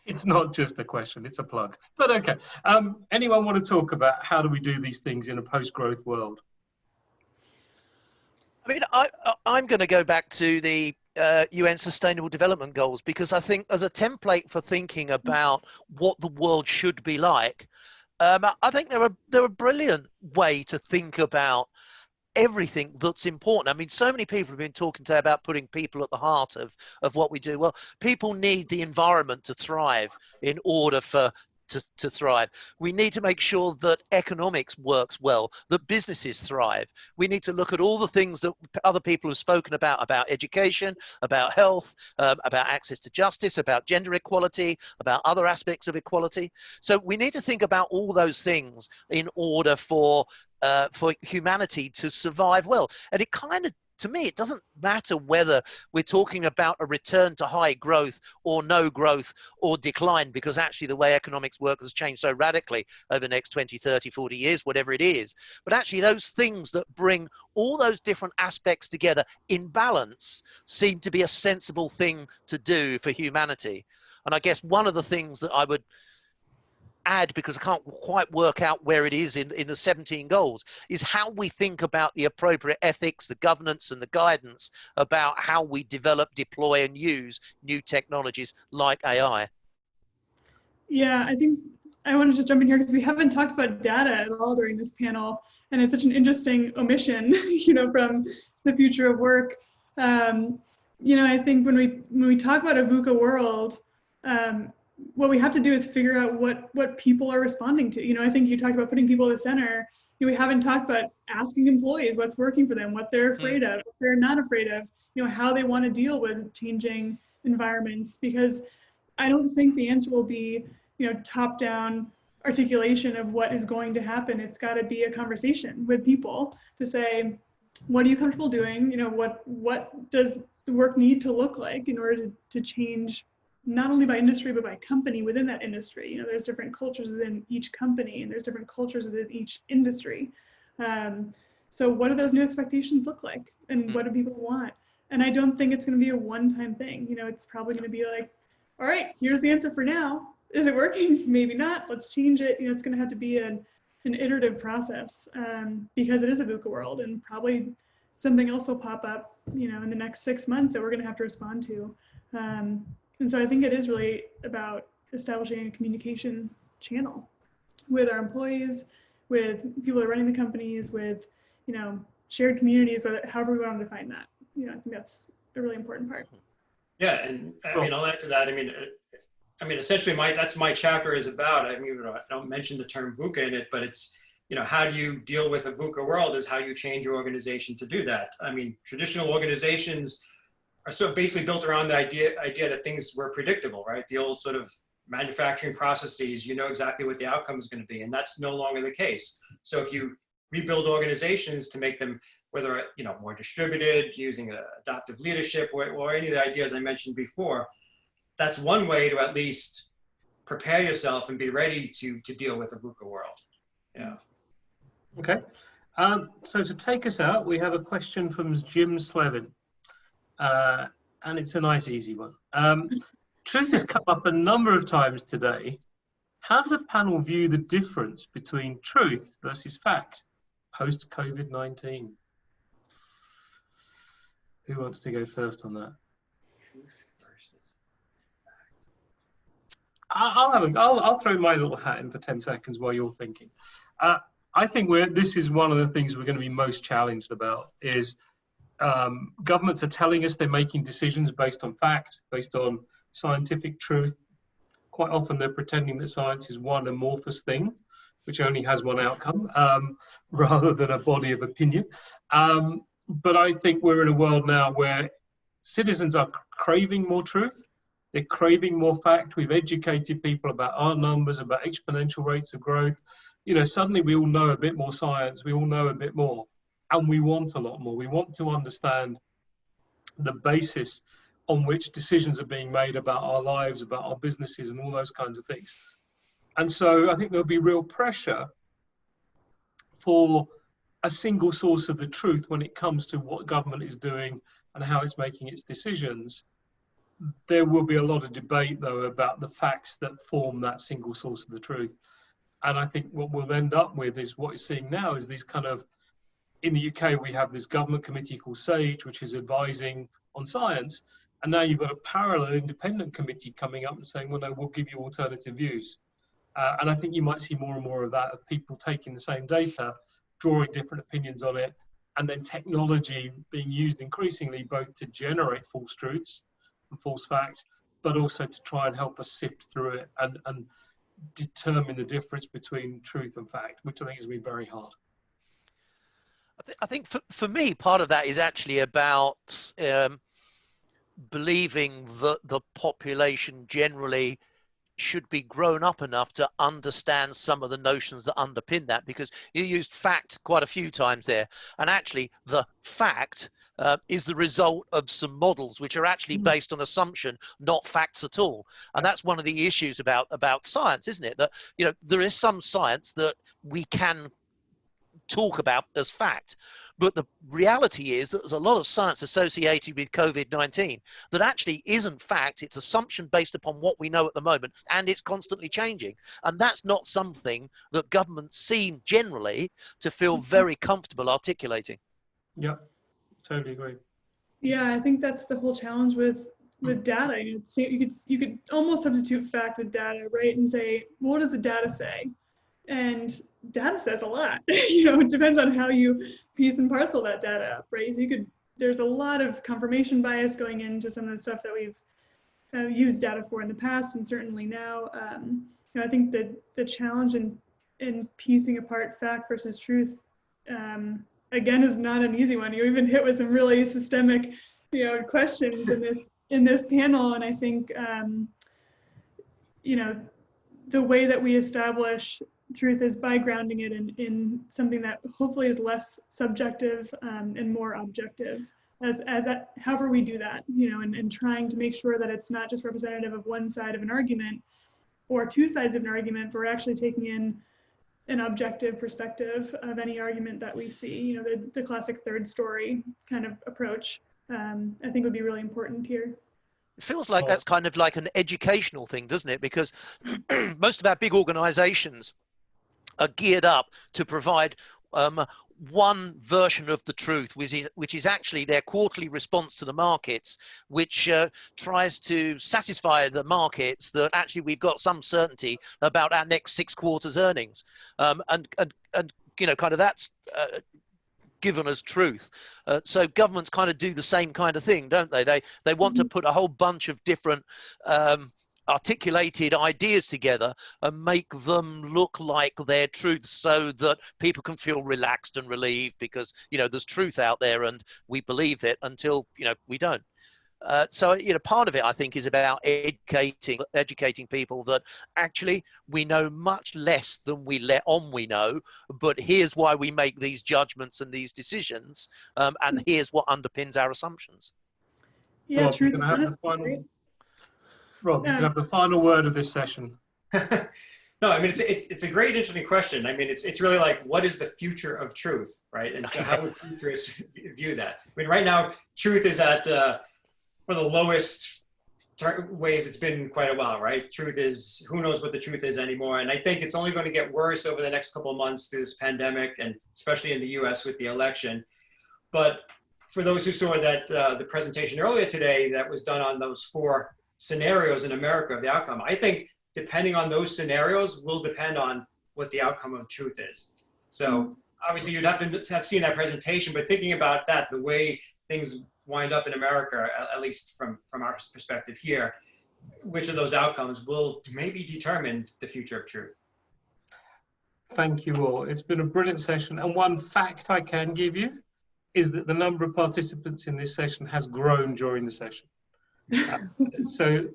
it's not just a question, it's a plug. But okay. Anyone want to talk about how do we do these things in a post-growth world? I mean, I'm going to go back to the UN Sustainable Development Goals, because I think as a template for thinking about what the world should be like, I think they're a brilliant way to think about everything that's important. I mean, so many people have been talking today about putting people at the heart of what we do. Well, people need the environment to thrive in order to thrive. We need to make sure that economics works well, that businesses thrive. We need to look at all the things that other people have spoken about education, about health, about access to justice, about gender equality, about other aspects of equality. So we need to think about all those things in order for humanity to survive well. And it kind of, to me, it doesn't matter whether we're talking about a return to high growth or no growth or decline, because actually the way economics work has changed so radically over the next 20, 30, 40 years, whatever it is. But actually those things that bring all those different aspects together in balance seem to be a sensible thing to do for humanity. And I guess one of the things that I would add, because I can't quite work out where it is in the 17 goals, is how we think about the appropriate ethics, the governance and the guidance about how we develop, deploy and use new technologies like AI. Yeah, I think I want to just jump in here because we haven't talked about data at all during this panel, and it's such an interesting omission, from the future of work. I think when we talk about a VUCA world, what we have to do is figure out what people are responding to. I think you talked about putting people at the center. We haven't talked about asking employees what's working for them, what they're afraid of, what they're not afraid of, how they want to deal with changing environments, because I don't think the answer will be, top-down articulation of what is going to happen. It's got to be a conversation with people to say, what are you comfortable doing? What does the work need to look like in order to change, not only by industry, but by company within that industry. There's different cultures within each company and there's different cultures within each industry. So what do those new expectations look like? And what do people want? And I don't think it's going to be a one-time thing. It's probably going to be like, all right, here's the answer for now. Is it working? Maybe not. Let's change it. It's going to have to be an iterative process because it is a VUCA world, and probably something else will pop up, in the next 6 months that we're going to have to respond to. And so I think it is really about establishing a communication channel with our employees, with people that are running the companies, with, shared communities, however we want to define that. I think that's a really important part. Yeah, and I'll add to that. Essentially that's my chapter is about. I don't mention the term VUCA in it, but it's, how do you deal with a VUCA world is how you change your organization to do that. Traditional organizations are sort of basically built around the idea that things were predictable, right? The old sort of manufacturing processes, exactly what the outcome is going to be, and that's no longer the case. So if you rebuild organizations to make them, whether more distributed, using adaptive leadership, or any of the ideas I mentioned before, that's one way to at least prepare yourself and be ready to deal with a VUCA world. Yeah. Okay. So to take us out, we have a question from Jim Slevin. And it's a nice, easy one. Truth has come up a number of times today. How do the panel view the difference between truth versus fact post-COVID-19? Who wants to go first on that? Truth versus fact. I'll throw my little hat in for 10 seconds while you're thinking. I think this is one of the things we're going to be most challenged about is governments are telling us they're making decisions based on fact, based on scientific truth. Quite often they're pretending that science is one amorphous thing which only has one outcome, rather than a body of opinion. But I think we're in a world now where citizens are craving more truth. They're craving more fact. We've educated people about our numbers, about exponential rates of growth. Suddenly we all know a bit more science. We all know a bit more, and we want a lot more. We want to understand the basis on which decisions are being made about our lives, about our businesses, and all those kinds of things. And so I think there'll be real pressure for a single source of the truth when it comes to what government is doing and how it's making its decisions. There will be a lot of debate, though, about the facts that form that single source of the truth. And I think what we'll end up with is what you're seeing now is these kind of, in the UK, we have this government committee called SAGE, which is advising on science. And now you've got a parallel independent committee coming up and saying, well, no, we'll give you alternative views. And I think you might see more and more of that, of people taking the same data, drawing different opinions on it, and then technology being used increasingly both to generate false truths and false facts, but also to try and help us sift through it and determine the difference between truth and fact, which I think is going to be very hard. I think for me, part of that is actually about believing that the population generally should be grown up enough to understand some of the notions that underpin that, because you used fact quite a few times there, and actually the fact is the result of some models which are actually based on assumption, not facts at all. And that's one of the issues about science, isn't it? That there is some science that we can talk about as fact, but the reality is that there's a lot of science associated with COVID-19 that actually isn't fact. It's assumption based upon what we know at the moment, and it's constantly changing. And that's not something that governments seem generally to feel very comfortable articulating. Yeah, totally agree. Yeah, I think that's the whole challenge with data. You could almost substitute fact with data, right? And say, well, what does the data say? And data says a lot. It depends on how you piece and parcel that data up, right? So there's a lot of confirmation bias going into some of the stuff that we've used data for in the past, and certainly now. I think that the challenge in piecing apart fact versus truth, again, is not an easy one. You've been hit with some really systemic, questions in this panel, and I think, the way that we establish truth is by grounding it in something that hopefully is less subjective and more objective, however we do that, and trying to make sure that it's not just representative of one side of an argument or two sides of an argument, but we're actually taking in an objective perspective of any argument that we see. The classic third story kind of approach, I think would be really important here. It feels like that's kind of like an educational thing, doesn't it? Because most of our big organizations are geared up to provide one version of the truth, which is actually their quarterly response to the markets, which tries to satisfy the markets that actually we've got some certainty about our next 6 quarters earnings. And kind of that's given as truth. So governments kind of do the same kind of thing, don't they? They want to put a whole bunch of different articulated ideas together and make them look like they're truth, so that people can feel relaxed and relieved because there's truth out there and we believe it until we don't. So part of it, I think, is about educating people that actually we know much less than we let on we know, but here's why we make these judgments and these decisions, and here's what underpins our assumptions. Yeah, Rob, you can have the final. Rob, you can have the final word of this session. No, I mean, it's a great, interesting question. I mean, it's really like, what is the future of truth, right? And so how would futurists view that? I mean, right now, truth is at one of the lowest ways it's been in quite a while, right? Truth is, who knows what the truth is anymore. And I think it's only going to get worse over the next couple of months through this pandemic, and especially in the US with the election. But for those who saw that the presentation earlier today that was done on those 4 scenarios in America of the outcome, I think depending on those scenarios will depend on what the outcome of truth is. So obviously you'd have to have seen that presentation, but thinking about that, the way things wind up in America, at least from our perspective here, which of those outcomes will maybe determine the future of truth? Thank you all. It's been a brilliant session. And one fact I can give you is that the number of participants in this session has grown during the session. So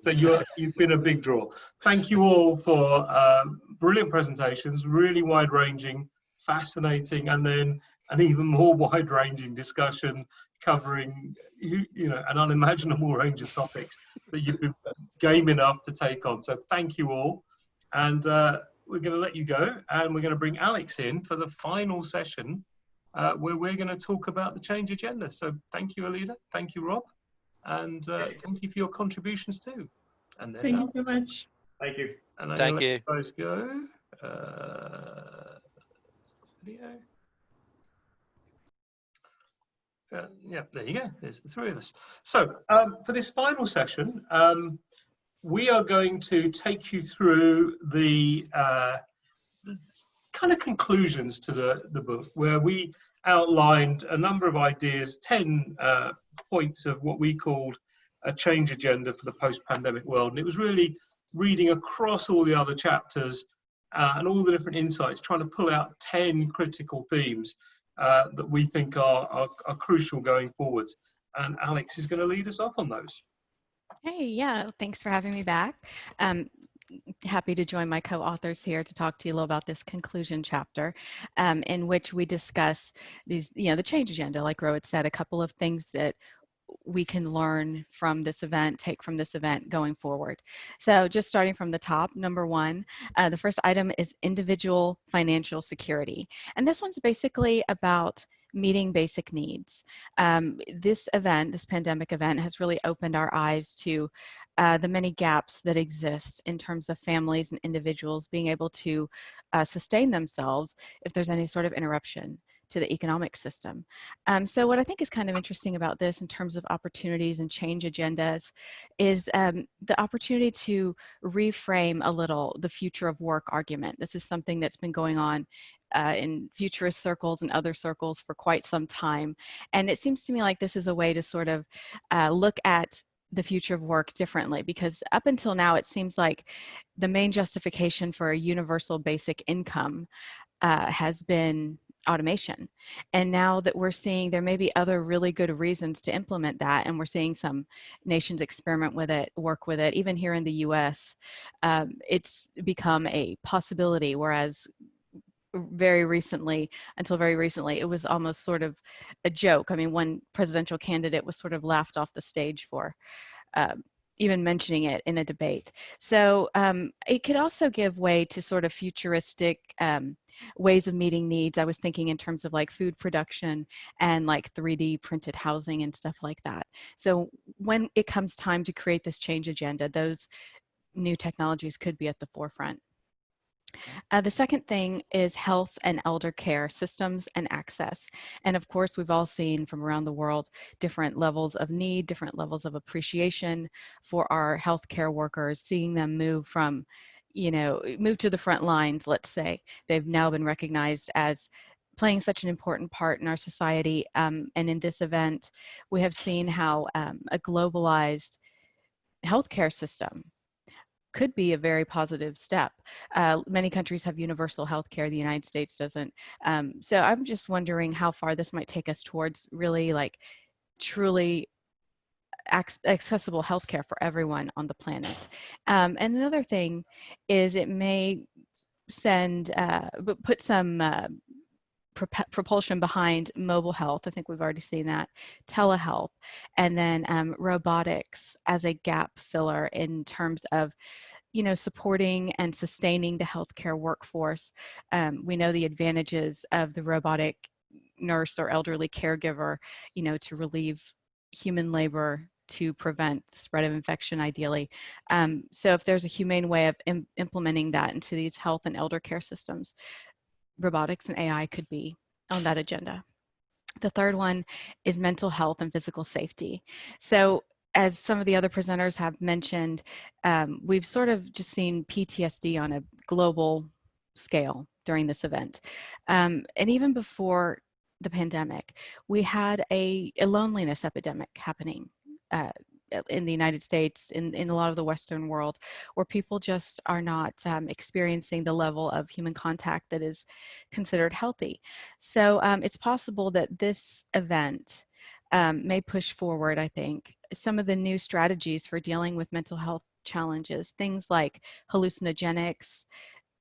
you've been a big draw. Thank you all for brilliant presentations, really wide-ranging, fascinating, and then an even more wide-ranging discussion covering an unimaginable range of topics that you've been game enough to take on. So thank you all, and we're going to let you go, and we're going to bring Alex in for the final session where we're going to talk about the change agenda. So thank you, Alida. Thank you, Rob. And thank you for your contributions too. And Thank you so much. Thank you. And I'm Thank gonna you. let you guys go. Stop video. Yeah, there you go. There's the three of us. So for this final session, we are going to take you through the kind of conclusions to the book, where we outlined a number of ideas, 10 points of what we called a change agenda for the post-pandemic world. And it was really reading across all the other chapters and all the different insights, trying to pull out 10 critical themes that we think are crucial going forwards. And Alex is going to lead us off on those. Hey, yeah, thanks for having me back. Happy to join my co-authors here to talk to you a little about this conclusion chapter, in which we discuss these, the change agenda, like Rohit said, a couple of things that we can learn from this event, take from this event going forward. So just starting from the top, number one, the first item is individual financial security. And this one's basically about meeting basic needs. This event, this pandemic event, has really opened our eyes to the many gaps that exist in terms of families and individuals being able to sustain themselves if there's any sort of interruption to the economic system. So what I think is kind of interesting about this in terms of opportunities and change agendas is the opportunity to reframe a little the future of work argument. This is something that's been going on in futurist circles and other circles for quite some time. And it seems to me like this is a way to sort of look at the future of work differently, because up until now, it seems like the main justification for a universal basic income has been automation. And now that we're seeing there may be other really good reasons to implement that, and we're seeing some nations experiment with it, work with it, even here in the US, it's become a possibility, whereas very recently, until very recently, it was almost sort of a joke. I mean, one presidential candidate was sort of laughed off the stage for even mentioning it in a debate. So it could also give way to sort of futuristic ways of meeting needs. I was thinking in terms of like food production and like 3D printed housing and stuff like that. So when it comes time to create this change agenda, those new technologies could be at the forefront. The second thing is health and elder care systems and access. And of course, we've all seen from around the world different levels of need, different levels of appreciation for our healthcare workers, seeing them move from, move to the front lines, let's say. They've now been recognized as playing such an important part in our society. And in this event, we have seen how a globalized healthcare system could be a very positive step. Many countries have universal health care, the United States doesn't. So I'm just wondering how far this might take us towards really like truly accessible healthcare for everyone on the planet. And another thing is it may put some propulsion behind mobile health. I think we've already seen that, telehealth, and then robotics as a gap filler in terms of supporting and sustaining the healthcare workforce. We know the advantages of the robotic nurse or elderly caregiver, to relieve human labor to prevent the spread of infection, ideally. So if there's a humane way of implementing that into these health and elder care systems, robotics and AI could be on that agenda. The third one is mental health and physical safety. So as some of the other presenters have mentioned, we've sort of just seen PTSD on a global scale during this event. And even before the pandemic, we had a loneliness epidemic happening in the United States, in a lot of the Western world, where people just are not experiencing the level of human contact that is considered healthy. So it's possible that this event may push forward, I think, some of the new strategies for dealing with mental health challenges, things like hallucinogenics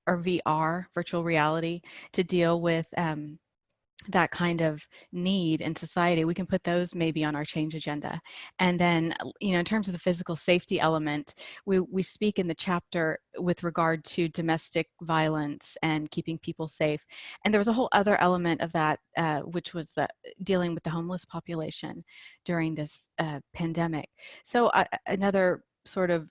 or VR, virtual reality, to deal with that kind of need in society. We can put those maybe on our change agenda. And then, in terms of the physical safety element, we speak in the chapter with regard to domestic violence and keeping people safe. And there was a whole other element of that, which was dealing with the homeless population during this pandemic. So another sort of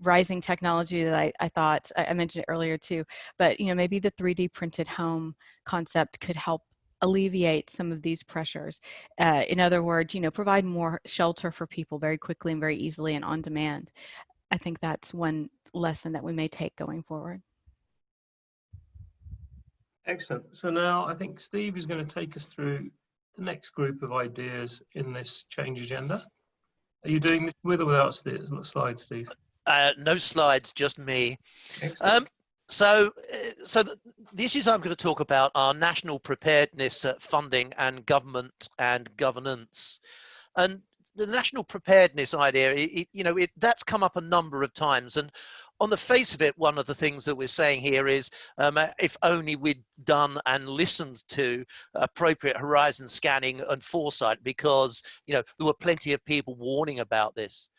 rising technology that I thought, I mentioned it earlier too, but maybe the 3D printed home concept could help alleviate some of these pressures. In other words, provide more shelter for people very quickly and very easily and on demand. I think that's one lesson that we may take going forward. Excellent. So now I think Steve is going to take us through the next group of ideas in this change agenda. Are you doing this with or without slides, Steve? No slides, just me. Excellent. So the issues I'm going to talk about are national preparedness, funding, and government and governance. And the national preparedness idea, that's come up a number of times. And on the face of it, one of the things that we're saying here is if only we'd done and listened to appropriate horizon scanning and foresight, because there were plenty of people warning about this.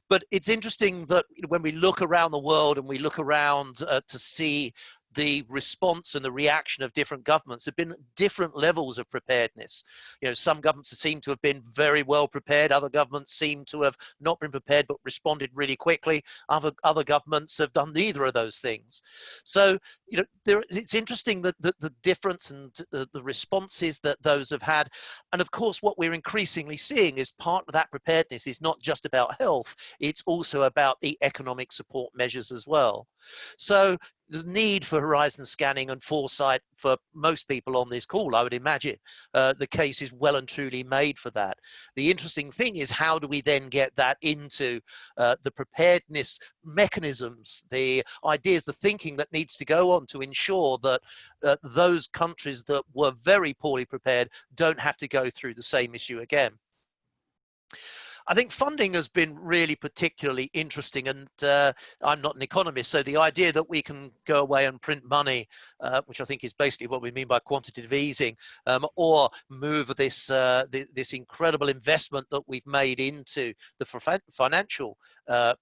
But it's interesting that when we look around the world and we look around to see the response and the reaction of different governments, have been different levels of preparedness. Some governments seem to have been very well prepared. Other governments seem to have not been prepared but responded really quickly. Other governments have done neither of those things. So it's interesting that the difference and the responses that those have had. And of course, what we're increasingly seeing is part of that preparedness is not just about health, it's also about the economic support measures as well. So the need for horizon scanning and foresight for most people on this call, I would imagine, the case is well and truly made for that. The interesting thing is, how do we then get that into the preparedness mechanisms, the ideas, the thinking that needs to go on to ensure that those countries that were very poorly prepared don't have to go through the same issue again. I think funding has been really particularly interesting, and I'm not an economist, so the idea that we can go away and print money, which I think is basically what we mean by quantitative easing, or move this this incredible investment that we've made into the financial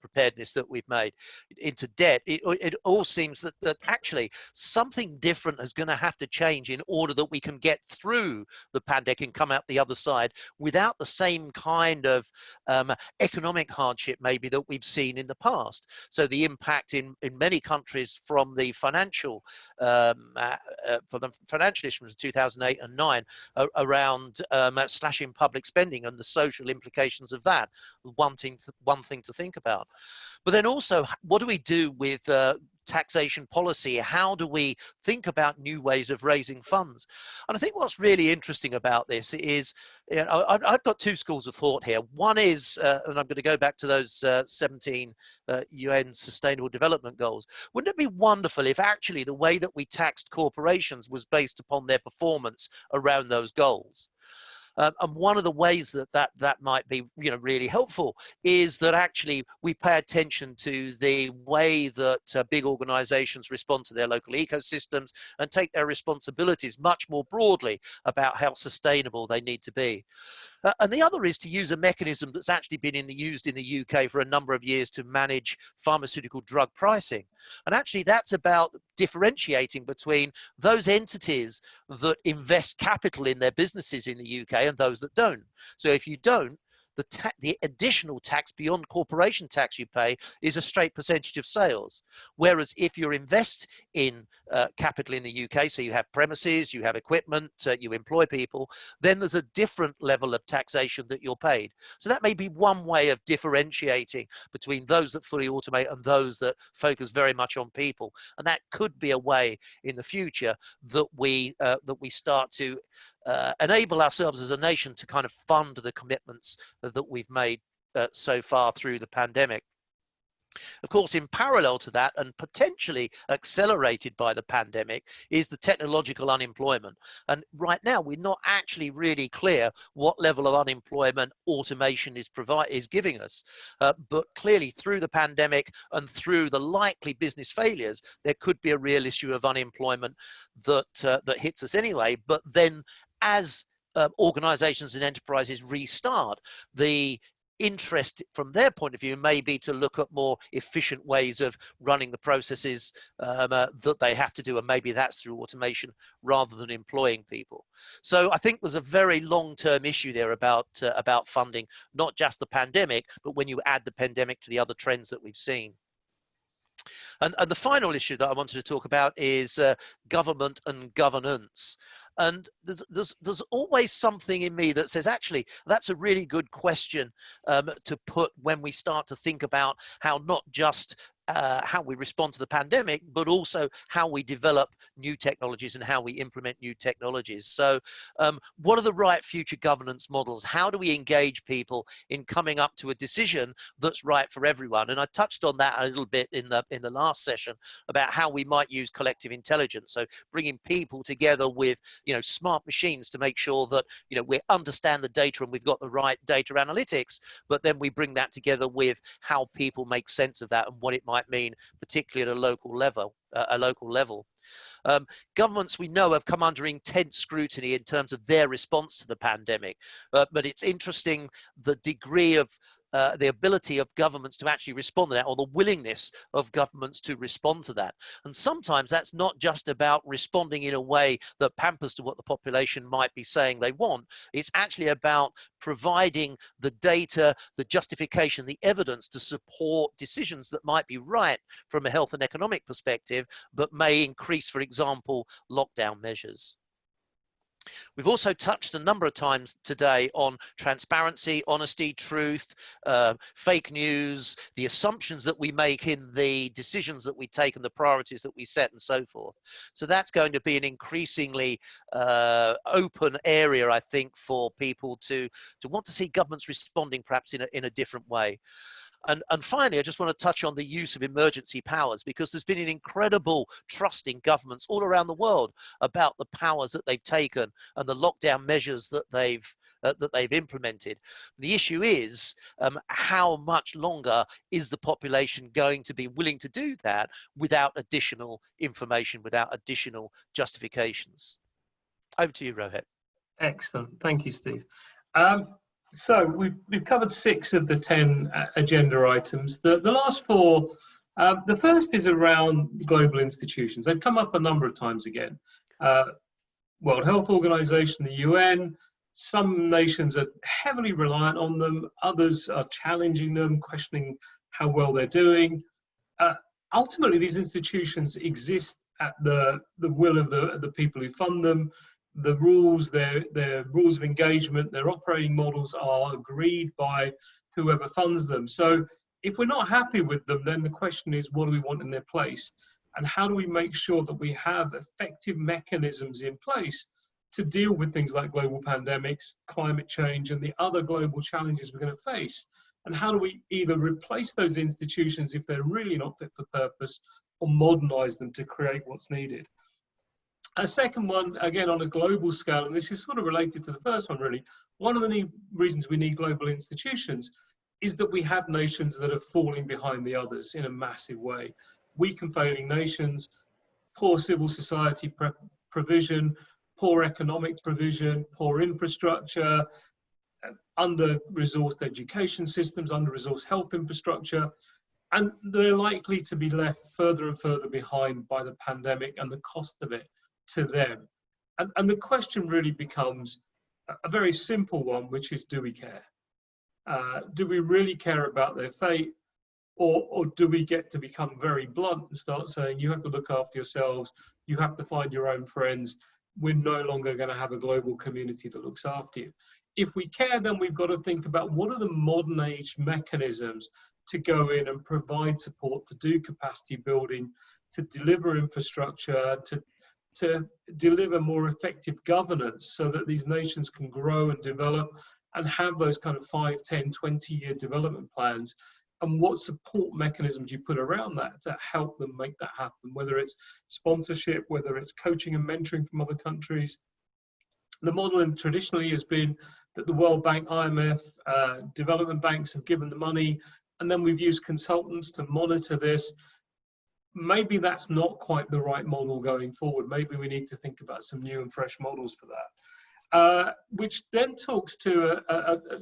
preparedness that we've made into debt, it all seems that actually something different is going to have to change in order that we can get through the pandemic and come out the other side without the same kind of economic hardship maybe that we've seen in the past. So the impact in many countries from the financial issues of 2008 and 9 around slashing public spending and the social implications of that, one thing to think about. But then also, what do we do with taxation policy? How do we think about new ways of raising funds? And I think what's really interesting about this is, I've got two schools of thought here. One is, and I'm going to go back to those 17 UN Sustainable Development Goals. Wouldn't it be wonderful if actually the way that we taxed corporations was based upon their performance around those goals? And one of the ways that might be really helpful is that actually we pay attention to the way that big organizations respond to their local ecosystems and take their responsibilities much more broadly about how sustainable they need to be. And the other is to use a mechanism that's actually been used in the UK for a number of years to manage pharmaceutical drug pricing. And actually that's about differentiating between those entities that invest capital in their businesses in the UK and those that don't. So if you don't, the additional tax beyond corporation tax you pay is a straight percentage of sales. Whereas if you invest in capital in the UK, so you have premises, you have equipment, you employ people, then there's a different level of taxation that you're paid. So that may be one way of differentiating between those that fully automate and those that focus very much on people. And that could be a way in the future that we start to enable ourselves as a nation to kind of fund the commitments that we've made so far through the pandemic. Of course, in parallel to that, and potentially accelerated by the pandemic, is the technological unemployment. And right now, we're not actually really clear what level of unemployment automation is giving us. But clearly, through the pandemic and through the likely business failures, there could be a real issue of unemployment that hits us anyway. But then, as organizations and enterprises restart, the interest from their point of view may be to look at more efficient ways of running the processes that they have to do, and maybe that's through automation rather than employing people. So I think there's a very long-term issue there about funding, not just the pandemic, but when you add the pandemic to the other trends that we've seen. And the final issue that I wanted to talk about is government and governance. And there's always something in me that says, actually, that's a really good question to put when we start to think about how not just how we respond to the pandemic, but also how we develop new technologies and how we implement new technologies. So what are the right future governance models? How do we engage people in coming up to a decision that's right for everyone? And I touched on that a little bit in the last session about how we might use collective intelligence. So bringing people together with, smart machines to make sure that, we understand the data and we've got the right data analytics, but then we bring that together with how people make sense of that and what it might mean, particularly at a local level. Governments, we know, have come under intense scrutiny in terms of their response to the pandemic, but it's interesting the degree of the ability of governments to actually respond to that, or the willingness of governments to respond to that. And sometimes that's not just about responding in a way that pampers to what the population might be saying they want. It's actually about providing the data, the justification, the evidence to support decisions that might be right from a health and economic perspective, but may increase, for example, lockdown measures. We've also touched a number of times today on transparency, honesty, truth, fake news, the assumptions that we make in the decisions that we take and the priorities that we set and so forth. So that's going to be an increasingly open area, I think, for people to want to see governments responding perhaps in a different way. And finally, I just want to touch on the use of emergency powers, because there's been an incredible trust in governments all around the world about the powers that they've taken and the lockdown measures that they've implemented. The issue is how much longer is the population going to be willing to do that without additional information, without additional justifications? Over to you, Rohit. Excellent. Thank you, Steve. So we've covered 6 of the 10 agenda items. The last 4, the first is around global institutions. They've come up a number of times again. World Health Organization, the UN, some nations are heavily reliant on them. Others are challenging them, questioning how well they're doing. Ultimately, these institutions exist at the will of the people who fund them. The rules, their rules of engagement, their operating models are agreed by whoever funds them. So if we're not happy with them, then the question is, what do we want in their place? And how do we make sure that we have effective mechanisms in place to deal with things like global pandemics, climate change, and the other global challenges we're going to face? And how do we either replace those institutions if they're really not fit for purpose, or modernize them to create what's needed? A second one, again, on a global scale, and this is sort of related to the first one, really. One of the reasons we need global institutions is that we have nations that are falling behind the others in a massive way. Weak and failing nations, poor civil society provision, poor economic provision, poor infrastructure, under-resourced education systems, under-resourced health infrastructure, and they're likely to be left further and further behind by the pandemic and the cost of it to them. And the question really becomes a very simple one, which is, do we care? Do we really care about their fate? Or do we get to become very blunt and start saying, you have to look after yourselves, you have to find your own friends, we're no longer going to have a global community that looks after you? If we care, then we've got to think about what are the modern age mechanisms to go in and provide support, to do capacity building, to deliver infrastructure, to deliver more effective governance so that these nations can grow and develop and have those kind of 5, 10, 20-year development plans, and what support mechanisms you put around that to help them make that happen, whether it's sponsorship, whether it's coaching and mentoring from other countries. The model traditionally has been that the World Bank, IMF, development banks have given the money, and then we've used consultants to monitor this. Maybe that's not quite the right model going forward. Maybe we need to think about some new and fresh models for that. Which then talks to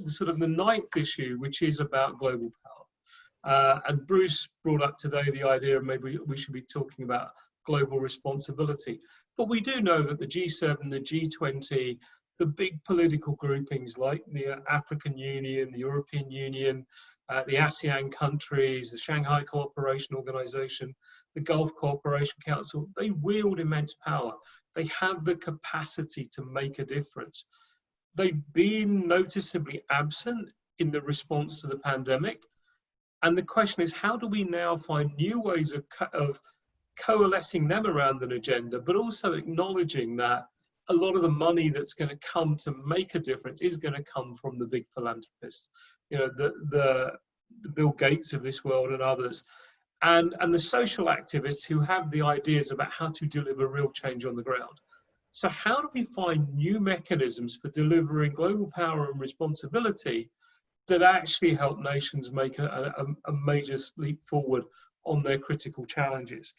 sort of the ninth issue, which is about global power. And Bruce brought up today the idea of maybe we should be talking about global responsibility. But we do know that the G7, the G20, the big political groupings like the African Union, the European Union, the ASEAN countries, the Shanghai Cooperation Organization, the Gulf Cooperation Council, they wield immense power. They have the capacity to make a difference. They've been noticeably absent in the response to the pandemic. And the question is, how do we now find new ways of coalescing them around an agenda, but also acknowledging that a lot of the money that's going to come to make a difference is going to come from the big philanthropists, you know, the Bill Gates of this world and others, and the social activists who have the ideas about how to deliver real change on the ground. So how do we find new mechanisms for delivering global power and responsibility that actually help nations make a major leap forward on their critical challenges?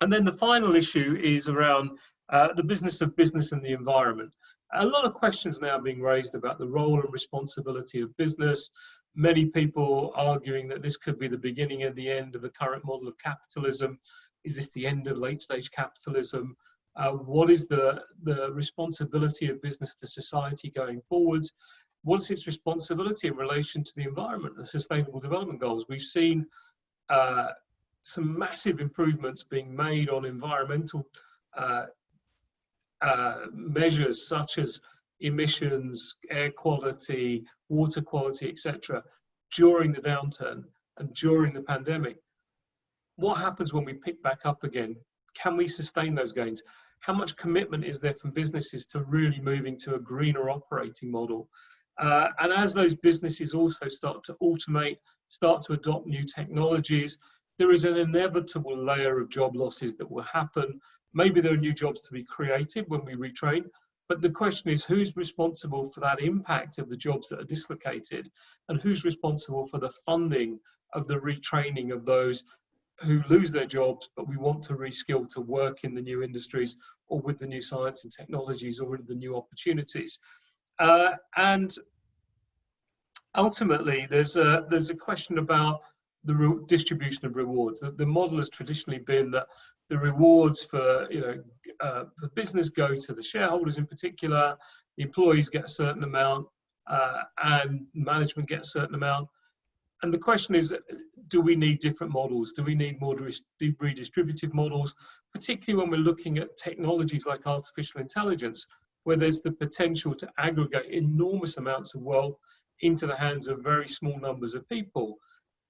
And then the final issue is around the business of business and the environment. A lot of questions now being raised about the role and responsibility of business. Many people arguing that this could be the beginning and the end of the current model of capitalism. Is this the end of late-stage capitalism? What is the responsibility of business to society going forwards? What is its responsibility in relation to the environment and sustainable development goals? We've seen some massive improvements being made on environmental measures such as emissions, air quality, water quality, etc., during the downturn and during the pandemic. What happens when we pick back up again? Can we sustain those gains? How much commitment is there from businesses to really moving to a greener operating model? And as those businesses also start to automate, start to adopt new technologies, there is an inevitable layer of job losses that will happen. Maybe there are new jobs to be created when we retrain, but the question is who's responsible for that impact of the jobs that are dislocated, and who's responsible for the funding of the retraining of those who lose their jobs, but we want to reskill to work in the new industries or with the new science and technologies or with the new opportunities. And ultimately, there's a question about the distribution of rewards. The model has traditionally been that the rewards for for business go to the shareholders in particular, the employees get a certain amount, and management get a certain amount. And the question is, do we need different models? Do we need more redistributive models, particularly when we're looking at technologies like artificial intelligence, where there's the potential to aggregate enormous amounts of wealth into the hands of very small numbers of people?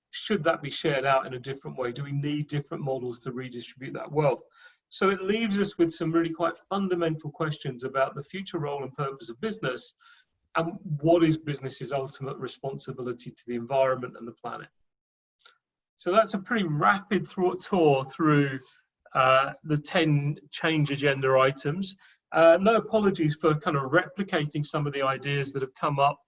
Should that be shared out in a different way? Do we need different models to redistribute that wealth? So it leaves us with some really quite fundamental questions about the future role and purpose of business, and what is business's ultimate responsibility to the environment and the planet. So that's a pretty rapid tour through the 10 change agenda items. No apologies for kind of replicating some of the ideas that have come up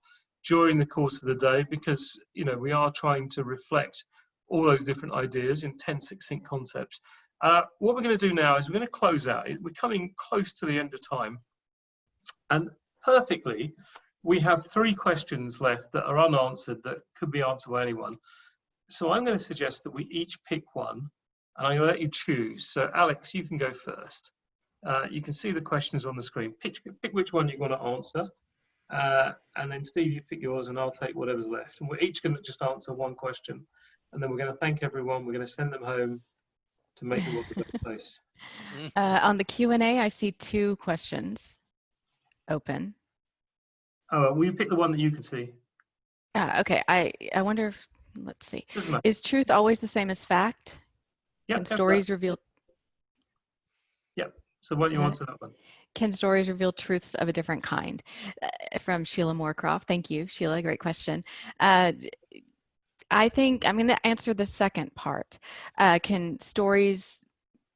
during the course of the day, because we are trying to reflect all those different ideas in 10 succinct concepts. What we're going to do now is we're going to close out. We're coming close to the end of time, and perfectly we have 3 questions left that are unanswered that could be answered by anyone. So I'm going to suggest that we each pick one, and I'm going to let you choose. So Alex, you can go first. You can see the questions on the screen. Pick which one you want to answer. And then Steve, you pick yours and I'll take whatever's left. And we're each going to just answer one question. And then we're going to thank everyone. We're going to send them home to make the world a better place. On the Q&A, I see 2 questions open. Oh, will you pick the one that you can see? Okay, I wonder if, let's see. Doesn't matter. Is truth always the same as fact? Yep, Can stories reveal? Yep. So why don't you That- answer that one? Can stories reveal truths of a different kind? From Sheila Moorcroft. Thank you, Sheila. Great question. I think I'm going to answer the second part. Can stories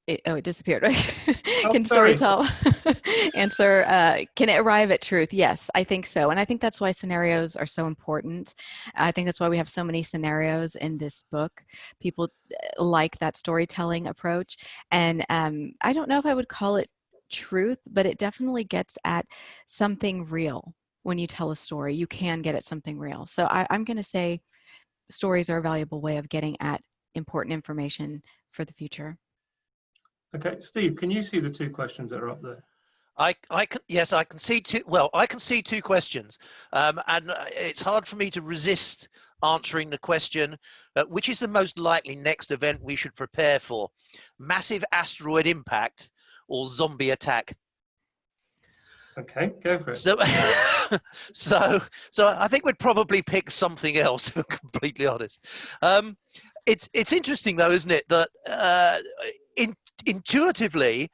it disappeared. Oh, Can sorry. stories help answer? Can it arrive at truth? Yes, I think so. And I think that's why scenarios are so important. I think that's why we have so many scenarios in this book. People like that storytelling approach. And I don't know if I would call it truth, but it definitely gets at something real. When you tell a story, you can get at something real. So I'm going to say stories are a valuable way of getting at important information for the future. Okay, Steve, can you see the two questions that are up there? I can, yes, I can see two. Well, I can see two questions, and it's hard for me to resist answering the question: which is the most likely next event we should prepare for? Massive asteroid impact or zombie attack? Okay, go for it. So, so I think we'd probably pick something else. If I'm completely honest. It's interesting though, isn't it, that intuitively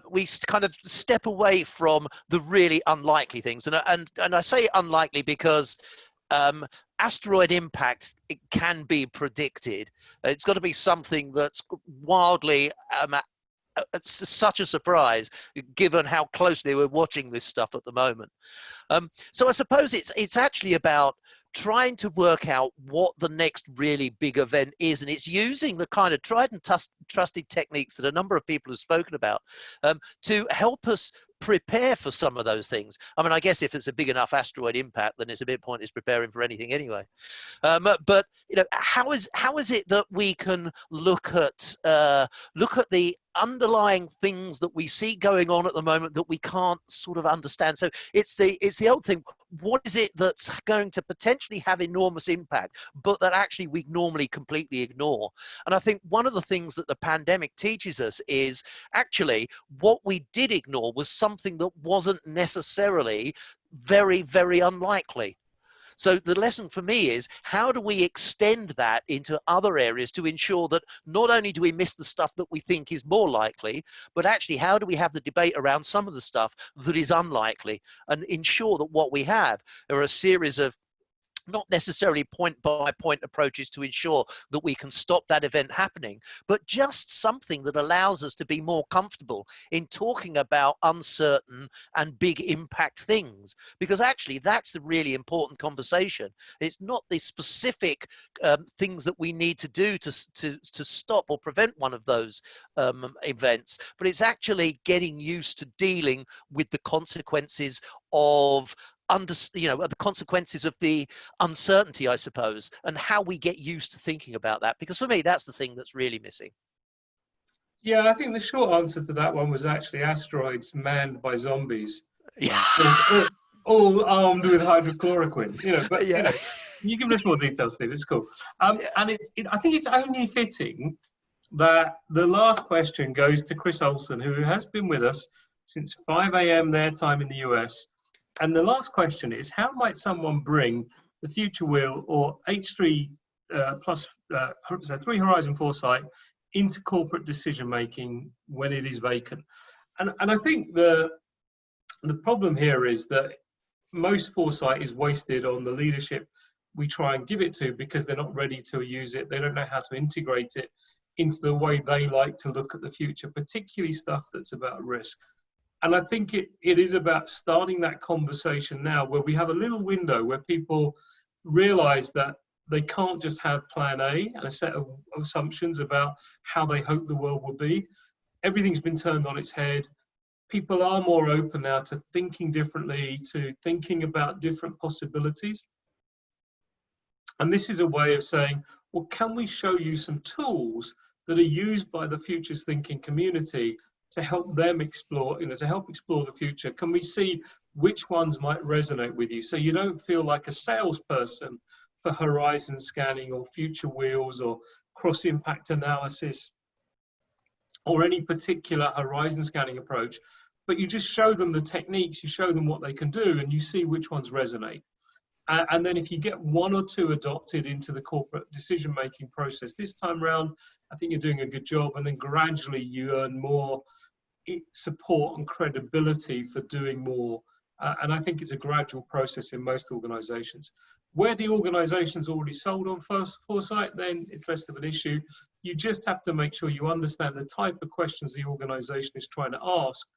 we kind of step away from the really unlikely things, and I say unlikely because asteroid impact, it can be predicted. It's got to be something that's wildly it's such a surprise given how closely we're watching this stuff at the moment. So I suppose it's actually about trying to work out what the next really big event is, and it's using the kind of tried and trusted techniques that a number of people have spoken about to help us prepare for some of those things. I mean, I guess if it's a big enough asteroid impact, then it's a bit pointless preparing for anything anyway. But you know, how is it that we can look at the underlying things that we see going on at the moment that we can't sort of understand? So it's the old thing. What is it that's going to potentially have enormous impact, but that actually we normally completely ignore? And I think one of the things that the pandemic teaches us is actually what we did ignore was something that wasn't necessarily very, very unlikely. So the lesson for me is, how do we extend that into other areas to ensure that not only do we miss the stuff that we think is more likely, but actually how do we have the debate around some of the stuff that is unlikely, and ensure that what we have are a series of not necessarily point-by-point approaches to ensure that we can stop that event happening, but just something that allows us to be more comfortable in talking about uncertain and big impact things. Because actually, that's the really important conversation. It's not the specific things that we need to do to stop or prevent one of those events, but it's actually getting used to dealing with the consequences of the consequences of the uncertainty, I suppose, and how we get used to thinking about that. Because for me, that's the thing that's really missing. Yeah, I think the short answer to that one was actually asteroids manned by zombies. Yeah. All armed with hydrochloroquine, but Yeah. You give us more details, Steve. It's cool. And I think it's only fitting that the last question goes to Chris Olsen, who has been with us since 5 a.m. their time in the US. And the last question is, how might someone bring the future wheel or H3 plus 3 Horizon Foresight into corporate decision making when it is vacant? And I think the problem here is that most foresight is wasted on the leadership we try and give it to, because they're not ready to use it. They don't know how to integrate it into the way they like to look at the future, particularly stuff that's about risk. And I think it is about starting that conversation now, where we have a little window where people realize that they can't just have plan A and a set of assumptions about how they hope the world will be. Everything's been turned on its head. People are more open now to thinking differently, to thinking about different possibilities. And this is a way of saying, well, can we show you some tools that are used by the futures thinking community to help them explore, to help explore the future? Can we see which ones might resonate with you, so you don't feel like a salesperson for horizon scanning or future wheels or cross impact analysis or any particular horizon scanning approach, but you just show them the techniques, you show them what they can do, and you see which ones resonate. And then if you get one or two adopted into the corporate decision-making process this time round, I think you're doing a good job. And then gradually you earn more support and credibility for doing more. And I think it's a gradual process in most organizations. Where the organization's already sold on foresight, then it's less of an issue. You just have to make sure you understand the type of questions the organization is trying to ask.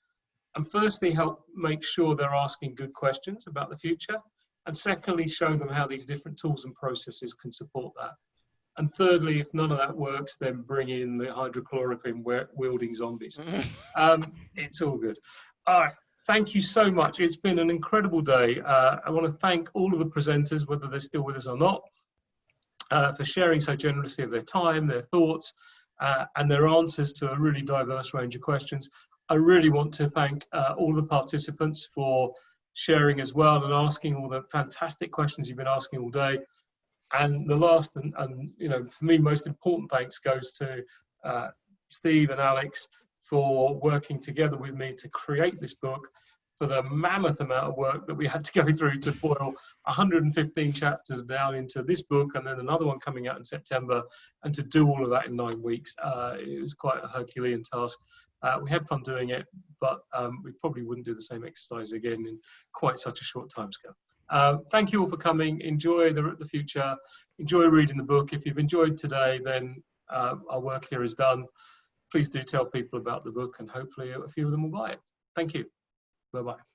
And firstly, help make sure they're asking good questions about the future. And secondly, show them how these different tools and processes can support that. And thirdly, if none of that works, then bring in the hydrochloroquine wielding zombies. It's all good. All right. Thank you so much. It's been an incredible day. I want to thank all of the presenters, whether they're still with us or not, for sharing so generously of their time, their thoughts, and their answers to a really diverse range of questions. I really want to thank all the participants for sharing as well and asking all the fantastic questions you've been asking all day. And the last and you know, for me, most important thanks goes to Steve and Alex for working together with me to create this book, for the mammoth amount of work that we had to go through to boil 115 chapters down into this book, and then another one coming out in September, and to do all of that in 9 weeks. It was quite a Herculean task. We had fun doing it, but we probably wouldn't do the same exercise again in quite such a short time scale. Thank you all for coming. Enjoy the future. Enjoy reading the book. If you've enjoyed today, then our work here is done. Please do tell people about the book, and hopefully a few of them will buy it. Thank you. Bye-bye.